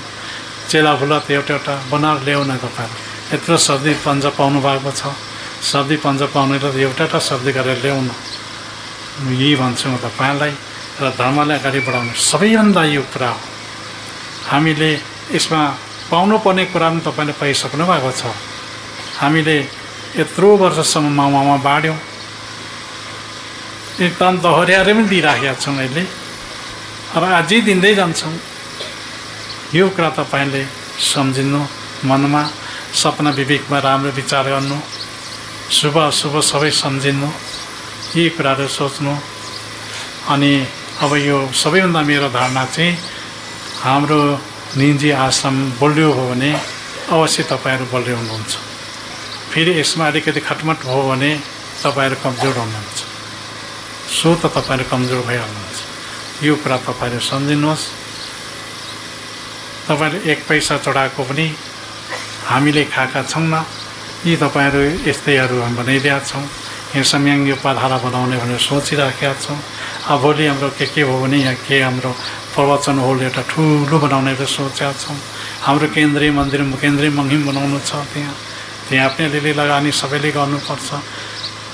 चेलाफुला त एउटा बनाएर ल्याउ न तपाईँहरू। यत्रो शब्दी पञ्च पाउनु भएको छ, शब्दी पञ्च पाउनु त एउटा शब्द गरेर ल्याउनु। यही भन्छु म तपाईँलाई। र धर्मलाई अगाडि बढाउनु सबैभन्दा यो कुरा हो। हामीले यसमा पाउनुपर्ने कुरा पनि तपाईँले पाइसक्नु भएको छ। हामीले यत्रो वर्षसम्म माउमा बाँड्यौँ, एकदम दोहोऱ्याएर पनि दिइराखेका छौँ अहिले, र अझै दिँदै जान्छौँ। यो कुरा तपाईँले सम्झिनु, मनमा सपना विवेकमा राम्रो विचार गर्नु, शुभ अशुभ सबै सम्झिनु, यी कुराहरू सोच्नु। अनि अब यो सबैभन्दा मेरो धारणा चाहिँ हाम्रो निजी आश्रम बलियो हो भने अवश्य तपाईँहरू बलियो हुनुहुन्छ। फेरि यसमा अलिकति खटमट हो भने तपाईँहरू कमजोर हुनुहुन्छ। सो त तपाईँहरू कमजोर भइहाल्नुहुन्छ। यो कुरा तपाईँहरू सम्झिनुहोस्। तपाईँले 1 पैसा चढाएको पनि हामीले खाएका छौँ न। यी तपाईँहरू यस्तैहरू हामी बनाइदिएका छौँ। यहाँ सम्याङ यो पाधारा बनाउने भनेर सोचिराखेका छौँ। अब भोलि हाम्रो के हो भने यहाँ के हाम्रो प्रवचन होल एउटा ठुलो बनाउने सोचेका छौँ। हाम्रो केन्द्रीय मन्दिर, केन्द्रीय मङ्हिम बनाउनु छ। त्यहाँ पनि अलिअलि लगानी सबैले गर्नुपर्छ।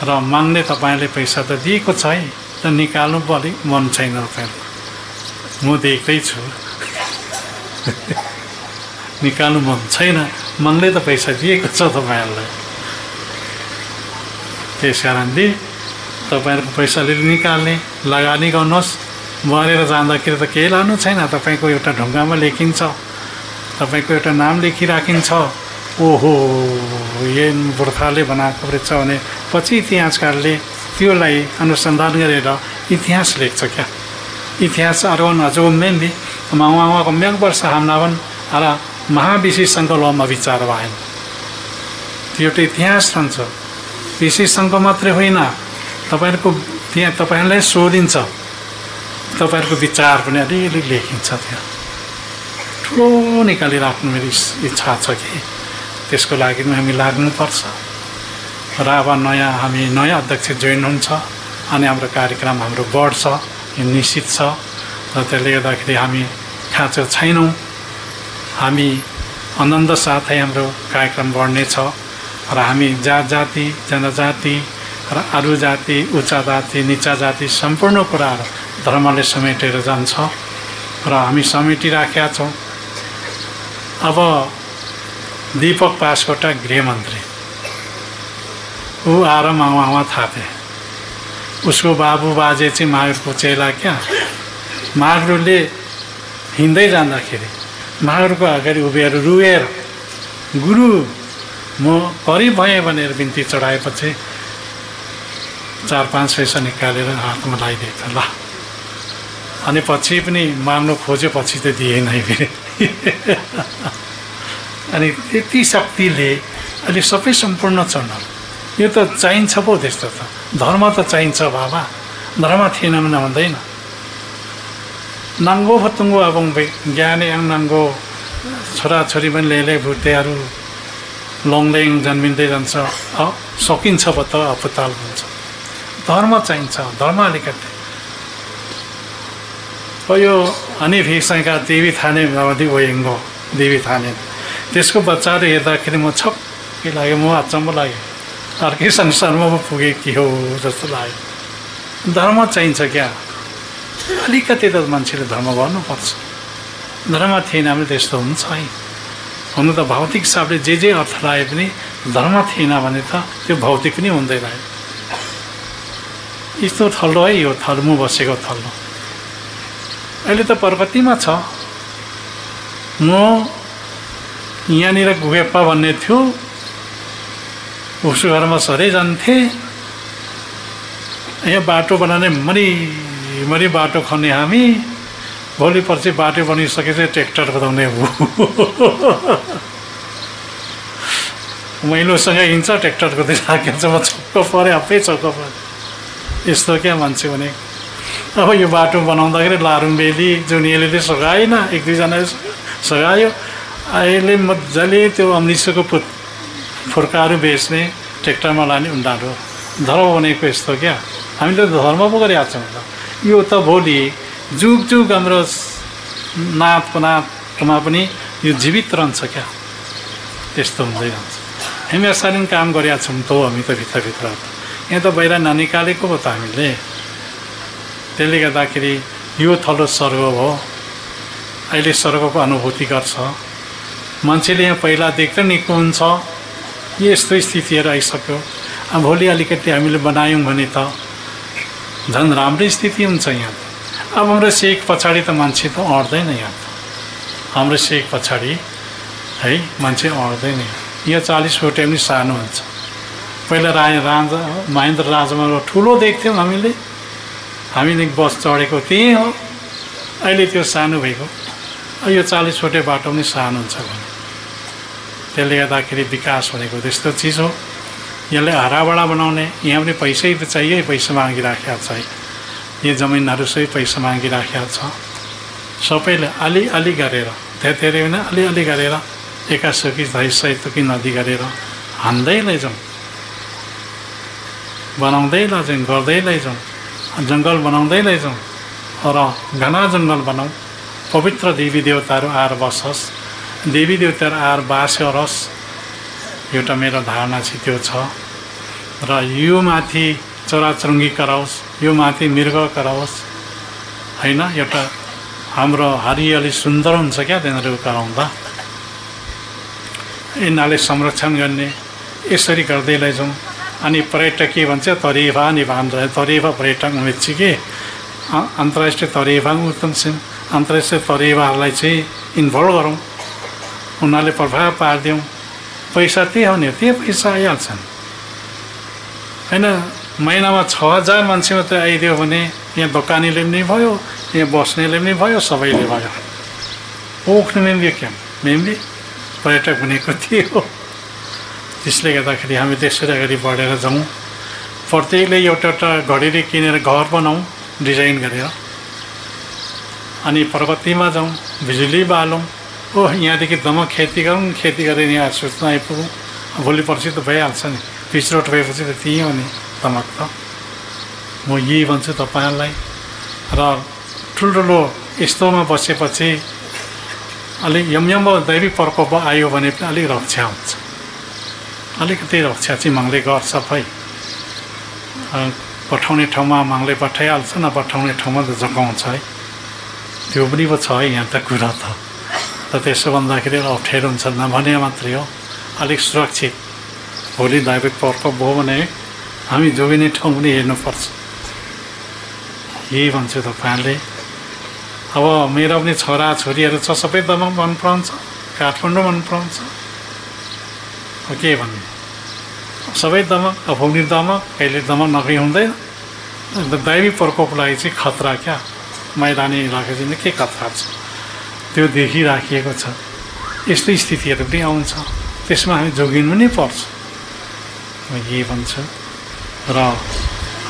र माग्ने तपाईँले पैसा त दिएको छ है, त निकाल्नु पो अलिक मन छैन तपाईँहरूको। म देख्दैछु निकाल्नु मन छैन। माग्ने त पैसा दिएको छ तपाईँहरूलाई। त्यस कारणले तपाईँहरूको पैसा अलिअलि निकाल्ने, लगानी गर्नुहोस्। मरेर जाँदाखेरि त केही लानु छैन। तपाईँको एउटा ढुङ्गामा लेखिन्छ, तपाईँको एउटा नाम लेखिराखिन्छ। ओहो यो पुर्खाले बनाएको रहेछ भने पछि इतिहासकारले त्योलाई अनुसन्धान गरेर इतिहास लेख्छ क्या। इतिहास अरवन अजोमेन्दी माउको म्याङ वर्ष हाम्नावन र महाविशेषसँग लमा विचार भएन। त्यो एउटा इतिहास रहन्छ। विशेषसँग मात्रै होइन, तपाईँहरूको त्यहाँ तपाईँहरूलाई सोधिन्छ, तपाईँहरूको विचार पनि अलिअलि लेखिन्छ। त्यहाँ ठुलो निकालिराख्नु मेरो इच्छा छ कि त्यसको लागि पनि हामी लाग्नुपर्छ। र अब हामी नयाँ अध्यक्ष जोइन हुन्छ अनि हाम्रो कार्यक्रम हाम्रो बढ्छ, यो निश्चित छ। र त्यसले गर्दाखेरि हामी खाँचो छैनौँ। हामी आनन्द साथै हाम्रो कार्यक्रम बढ्नेछ। र हामी जात जाति जनजाति र अरू जाति उच्च जाति निचा जाति सम्पूर्ण कुराहरू धर्मले समेटेर जान्छ र हामी समेटिराखेका छौँ। अब दीपक पासकोटा गृहमन्त्री ऊ आएर मामा थापे, उसको बाबु बाजे चाहिँ महावीरको चेला क्या। महावीरले हिँड्दै जाँदाखेरि महावीरको अगाडि उभिएर रुएर गुरु म गरिब भएँ भनेर बिन्ती चढाएपछि 4-5 पैसा निकालेर हातमा लगाइदिएको ल। अनि पछि पनि माग्नु खोजेपछि त दिएन फेरि। अनि त्यति शक्तिले अहिले सबै सम्पूर्ण छन्। यो त चाहिन्छ पो त्यस्तो त। धर्म त चाहिन्छ बाबा, धर्म थिएन भने हुँदैन। नाङ्गो फतुङ्गो अब ज्ञाने नाङ्गो छोराछोरी पनि लेले भुटेहरू लङलेङ जन्मिँदै जान्छ, सकिन्छ पो त अपताल हुन्छ। धर्म चाहिन्छ, धर्म अलिकति। यो अनि भेषका देवी थाने भगवती ओयङ्गो देवी थाने त्यसको बच्चाहरू हेर्दाखेरि म छक्कै लाग्यो, म अचम्म लाग्यो, अर्कै संसारमा पो पुगेँ कि हो जस्तो लाग्यो। धर्म चाहिन्छ क्या, अलिकति त मान्छेले धर्म गर्नुपर्छ। धर्म थिएन भने त्यस्तो हुन्छ है। हुनु त भौतिक हिसाबले जे अर्थ लाए पनि धर्म थिएन भने त त्यो भौतिक पनि हुँदैन। यस्तो थल्लो है यो थल्मु बसेको थल्लो। अहिले त प्रगतिमा छ। म यहाँनिर गुगेप्पा भन्ने थियो, उसको घरमा सधैँ जान्थेँ। यहाँ बाटो बनाउने मरी बाटो खन्ने हामी, भोलि पर्सि बाटो बनिसकेपछि ट्र्याक्टर कुदाउने हो। मैलोसँग हिँड्छ, ट्र्याक्टर कुदाइराखेको छ। म छक्क परेँ, आफै छक्क परेँ। यस्तो क्या मान्छे भने। अब यो बाटो बनाउँदाखेरि लारुङबेली जुनियाले सघाएन, 1-2जनाले सघायो। अहिले मजाले त्यो अमृतसरको फुर्काहरू बेच्ने, ट्र्याक्टरमा लाने उनीहरू धर्म भनेको यस्तो क्या। हामीले त धर्म पो गरिरहेको छौँ त। यो त भोलि जुग हाम्रो नातमा पनि यो जीवित रहन्छ क्या। त्यस्तो हुँदै जान्छ। हामी यसरी काम गरिरहेको छौँ त हामी त भित्रभित्र। यहाँ त बाहिर ननिकालेको पो त हामीले। त्यसले गर्दाखेरि यो थलो स्वर्ग हो। अहिले स्वर्गको अनुभूति गर्छ मान्छेले। यहाँ पहिला देख्दा निको हुन्छ, यस्तो स्थितिहरू आइसक्यो। अब भोलि अलिकति हामीले बनायौँ भने त झन् राम्रै स्थिति हुन्छ यहाँ। अब हाम्रो सेक पछाडि त मान्छे त अड्दैन यहाँ। हाम्रो सेक पछाडि है मान्छे अड्दैन। यहाँ 40 फुट पनि सानो हुन्छ। पहिला महेन्द्र राजामा ठुलो देख्थ्यौँ हामीले बस चढेको त्यही हो। अहिले त्यो सानो भएको। यो 40 फुटे बाटो पनि सानो हुन्छ भने। त्यसले गर्दाखेरि विकास भनेको त्यस्तो चिज हो। यसले हराबडा बनाउने, यहाँ पनि पैसै त चाहियो, पैसा मागिराखेको छ है। यो जमिनहरू सबै पैसा मागिराखेको छ। सबैले अलि गरेर, धेरै होइन अलि गरेर 100 तुकी नदी गरेर हान्दै लैजाउँ, बनाउँदै लैजाउँ, गर्दै लैजाउँ, जङ्गल बनाउँदै लैजाउँ र घना जङ्गल बनाऊँ। पवित्र देवी देवताहरू आएर बसोस्, देवी देवताहरू आएर बास गरोस्। एउटा मेरो धारणा चाहिँ त्यो छ। र यो माथि चराचुरुङ्गी कराओस्, यो माथि मृग कराओस् होइन। एउटा हाम्रो हरियाली सुन्दर हुन्छ क्या तिनीहरू कराउँदा। यिनीहरूले संरक्षण गर्ने, यसरी गर्दै लैजाउँ। अनि पर्यटक के भन्छ, तरेफा निभान तरेफा पर्यटक हुनेछ कि अन्तर्राष्ट्रिय तरेफा उत्तम छन्। अन्तर्राष्ट्रिय तरेफाहरूलाई चाहिँ इन्भल्भ गरौँ, उनीहरूले प्रभाव पारिदिउँ। पैसा त्यही हो नि, त्यही पैसा आइहाल्छन् होइन। महिनामा 6000 मान्छे मात्रै आइदियो भने यहाँ दोकानीले पनि भयो, यहाँ बस्नेले पनि भयो, सबैले भयो। पोख्ने मेम्बी क्या मेम्बी पर्यटक भनेको त्यही हो। त्यसले गर्दाखेरि हामी त्यसरी अगाडि बढेर जाउँ। प्रत्येकले एउटा घडेरी किनेर घर बनाऊँ डिजाइन गरेर। अनि प्रगतिमा जाउँ, बिजुली बालौँ। यहाँदेखि दमक खेती गरौँ, खेती गरेर यहाँ सुत्न आइपुगौँ। भोलि पर्सि त भइहाल्छ नि। पिच रोड भएपछि त त्यही हो नि दमक त। म यही भन्छु तपाईँहरूलाई। र ठुल्ठुलो यस्तोमा बसेपछि अलिक यम दैवी प्रकोप आयो भने पनि अलिक रक्षा हुन्छ। अलिकति रक्षा चाहिँ मङ्गले गर्छ भाइ। पठाउने ठाउँमा मागले पठाइहाल्छ, नपठाउने ठाउँमा त जगाउँछ है। त्यो पनि पो छ है यहाँ त कुरा त। त्यसो भन्दाखेरि अप्ठ्यारो हुन्छ नभने मात्रै हो, अलिक सुरक्षित। भोलि दैविक प्रकोप भयो भने हामी जोगिने ठाउँ पनि हेर्नुपर्छ। यही भन्छु तपाईँहरूले। अब मेरो पनि छोरा छोरीहरू छ, सबै दमक मन पराउँछ, काठमाडौँ मन पराउँछ, के भन्नु, सबै दमक, अफौली दमक, कहिले दमक नखै हुँदैन। दैवी प्रकोपलाई चाहिँ खतरा क्या, मैदानी इलाका चाहिँ के खतरा छ त्यो देखिराखिएको छ। यस्तो स्थितिहरू पनि आउँछ, त्यसमा हामी जोगिनु नै पर्छ, म यही भन्छु। र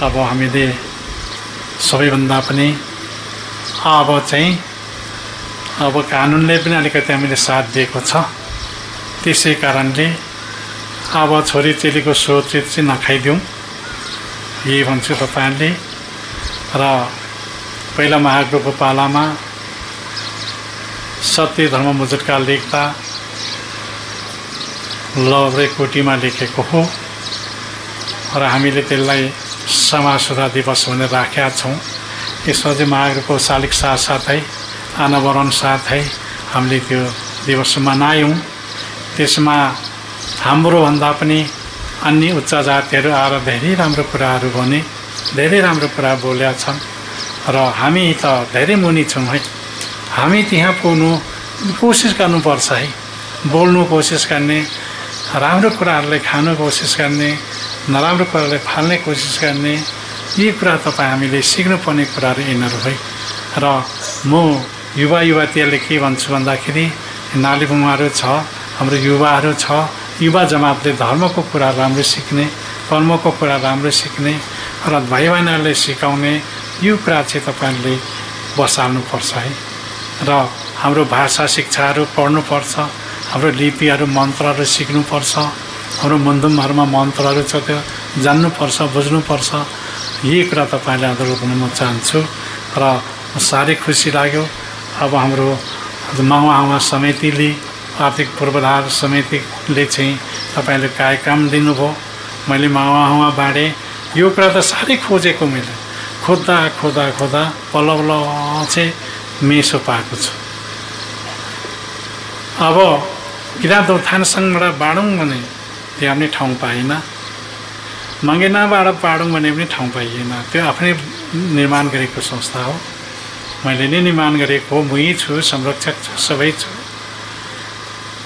अब हामीले सबैभन्दा पनि अब कानुनले पनि अलिकति हामीले साथ दिएको छ। त्यसै कारणले अब छोरीचेलीको सोच चाहिँ नखाइदिउँ, यही भन्छु तपाईँहरूले। र पहिला महागुरुको पालामा सत्य धर्म मुजुटका लेख्दा लवरे कोटीमा लेखेको हो र हामीले त्यसलाई समाज सुधार दिवस भनेर राखेका छौँ। यसमा चाहिँ महागुरुको शालिक साथसाथै अनावरण साथै हामीले त्यो दिवस मनायौँ। त्यसमा हाम्रो भन्दा पनि अन्य उच्च जातिहरू आएर धेरै राम्रो कुराहरू भने, धेरै राम्रो कुरा बोलेका छन् र हामी त धेरै मुनि छौँ है। हामी त्यहाँ पुग्नु कोसिस गर्नुपर्छ है, बोल्नु कोसिस गर्ने, राम्रो कुराहरूलाई खानु कोसिस गर्ने, नराम्रो कुरालाई फाल्ने कोसिस गर्ने, यी कुरा तपाईँ हामीले सिक्नुपर्ने कुराहरू यिनीहरू है। र म युवा युवतीहरूले के भन्छु भन्दाखेरि नालीबुङहरू छ, हाम्रो युवाहरू छ, युवा जमातले धर्मको कुरा राम्रो सिक्ने, कर्मको कुरा राम्रो सिक्ने र भाइ बहिनीहरूले सिकाउने यो कुरा चाहिँ तपाईँहरूले बसाल्नुपर्छ है। र हाम्रो भाषा शिक्षाहरू पढ्नुपर्छ, हाम्रो लिपिहरू मन्त्रहरू सिक्नुपर्छ, हाम्रो मन्दुमहरूमा मन्त्रहरू छ त्यो जान्नुपर्छ, बुझ्नुपर्छ। यही कुरा तपाईँले आदर गर्न म चाहन्छु र साह्रै खुसी लाग्यो। अब हाम्रो मावहावा समितिले, आर्थिक पूर्वाधार समितिले चाहिँ तपाईँले कार्यक्रम दिनुभयो। मैले मावहावा बाँडेँ, यो कुरा त साह्रै खोजेको, मैले खोज्दा खोज्दा खोज्दा बल्ल बल्ल चाहिँ मेसो पाएको छु। अब किराँत उत्थान सङ्घबाट बाँडौँ भने त्यहाँ पनि ठाउँ पाइएन, मङ्गेनाबाट बाँडौँ भने पनि ठाउँ पाइएन। त्यो आफ्नै निर्माण गरेको संस्था हो, मैले नै निर्माण गरेको हो, म यही छु, संरक्षक छु, सबै छु।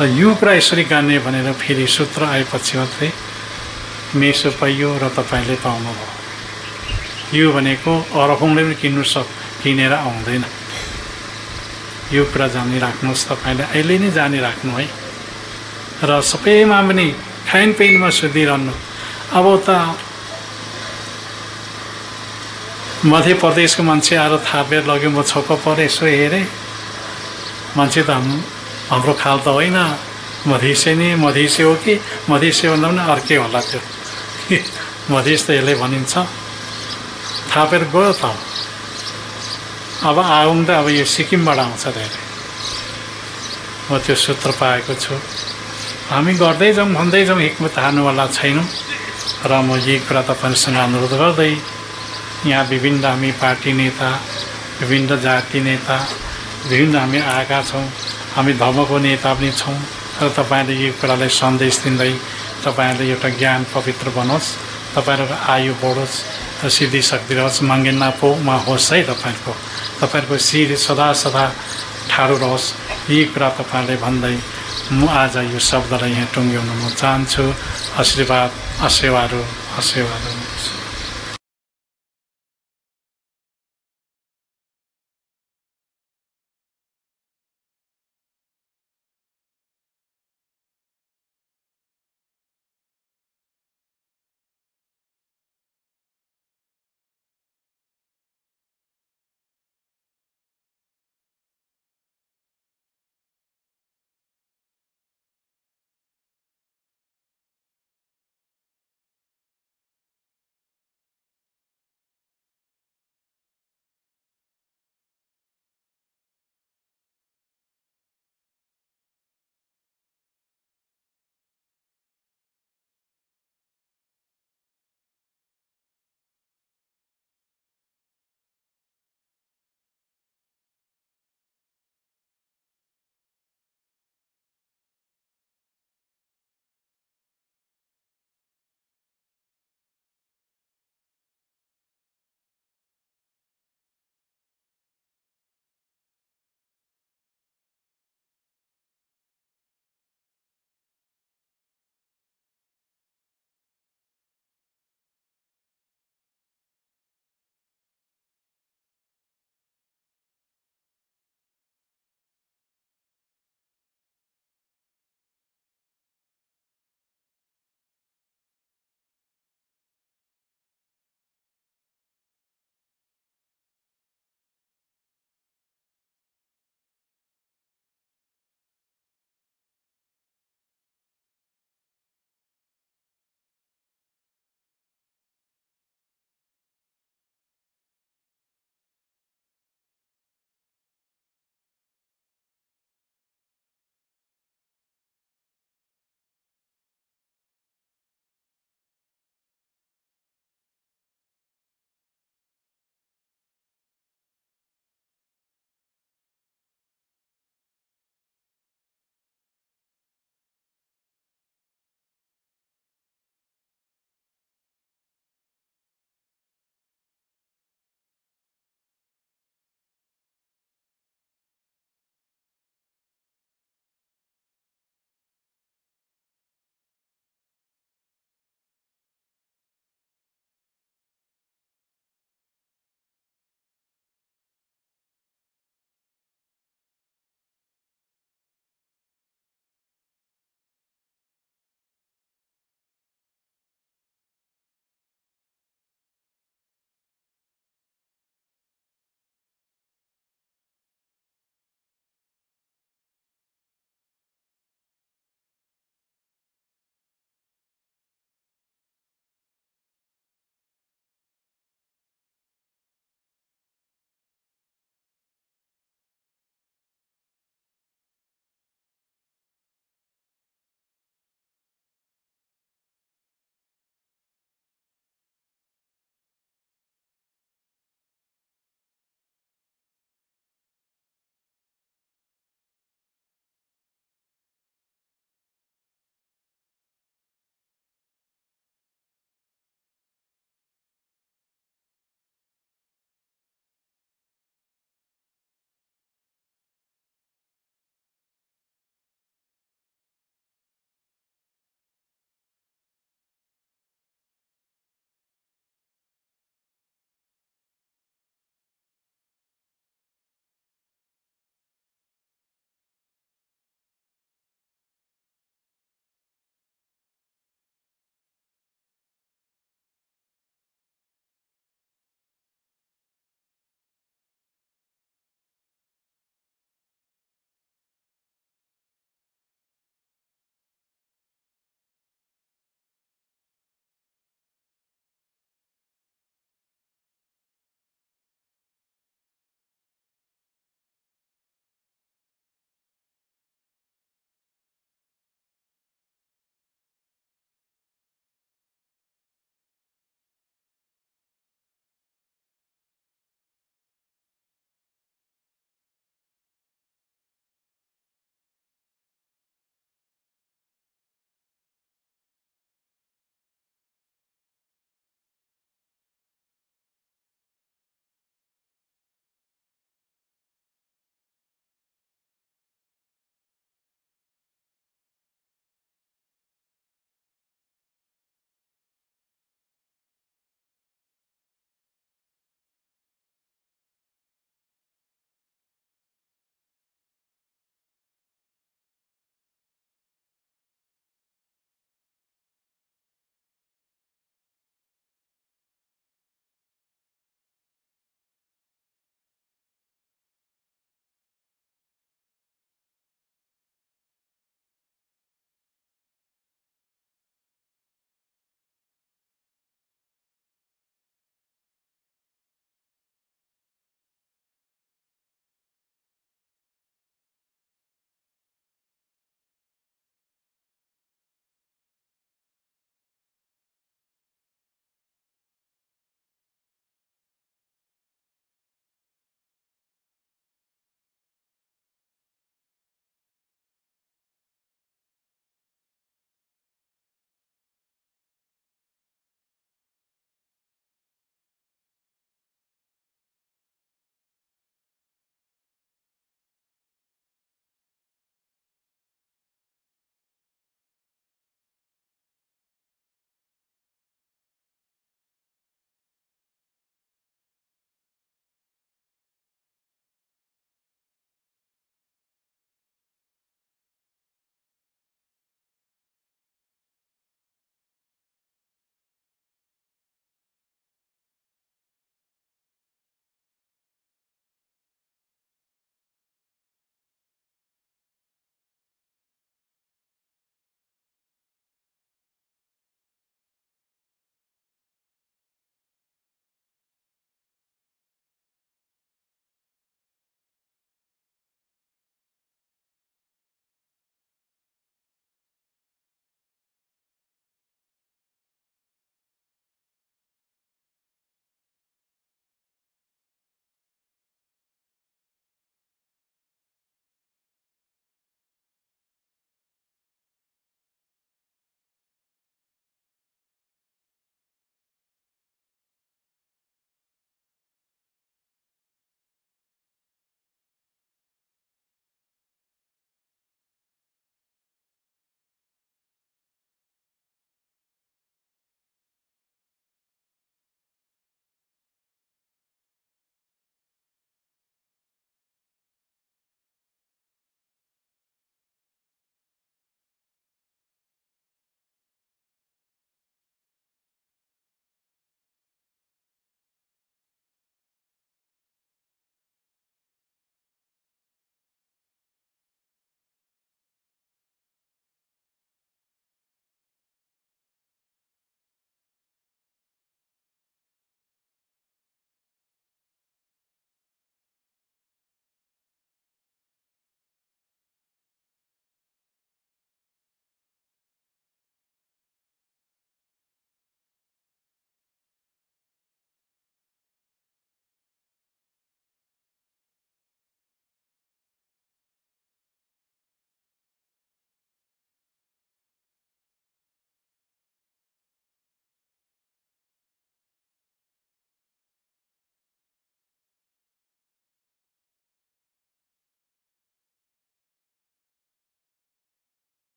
र यो कुरा यसरी गर्ने भनेर फेरि सूत्र आएपछि मात्रै मेसो पाइयो र तपाईँले पाउनुभयो। यो भनेको अरबौँले पनि किनेर आउँदैन। यो कुरा जानिराख्नुहोस्, तपाईँले अहिले नै जानिराख्नु है। र सबैमा पनि खानपिनमा सुधिरहनु। अब त मध्य प्रदेशको मान्छे आएर थापेर लग्यो, म छोको परेँ, यसो हेरेँ, मान्छे त हाम्रो खाल त होइन, मधेसी नै, मधेसी हो कि मधेसी भन्दा पनि अर्कै होला त्यो मधेस त यसले भनिन्छ। थापेर गयो त। अब आउँ त अब यो सिक्किमबाट आउँछ धेरै, म त्यो सूत्र पाएको छु। हामी गर्दै जाउँ, भन्दै जाउँ, हिक्मत हार्नुवाला छैनौँ। र म यही कुरा तपाईँहरूसँग अनुरोध गर्दै यहाँ विभिन्न हामी पार्टी नेता, विभिन्न जाति नेता, विभिन्न हामी आएका छौँ, हामी धर्मको नेता पनि छौँ। र तपाईँहरूले यो कुरालाई सन्देश दिँदै तपाईँहरूले एउटा ज्ञान पवित्र बनोस्, तपाईँहरूको आयु बढोस् र सिद्धि शक्ति रहोस्, मङ्गेना पोमा होस् है। तपाईँहरूको शिर सदा सदा ठाडो रहोस्। यही कुरा तपाईँहरूले भन्दै म आज यो शब्दलाई यहाँ टुङ्ग्याउन म चाहन्छु। आशीर्वाद, आशीर्वाद।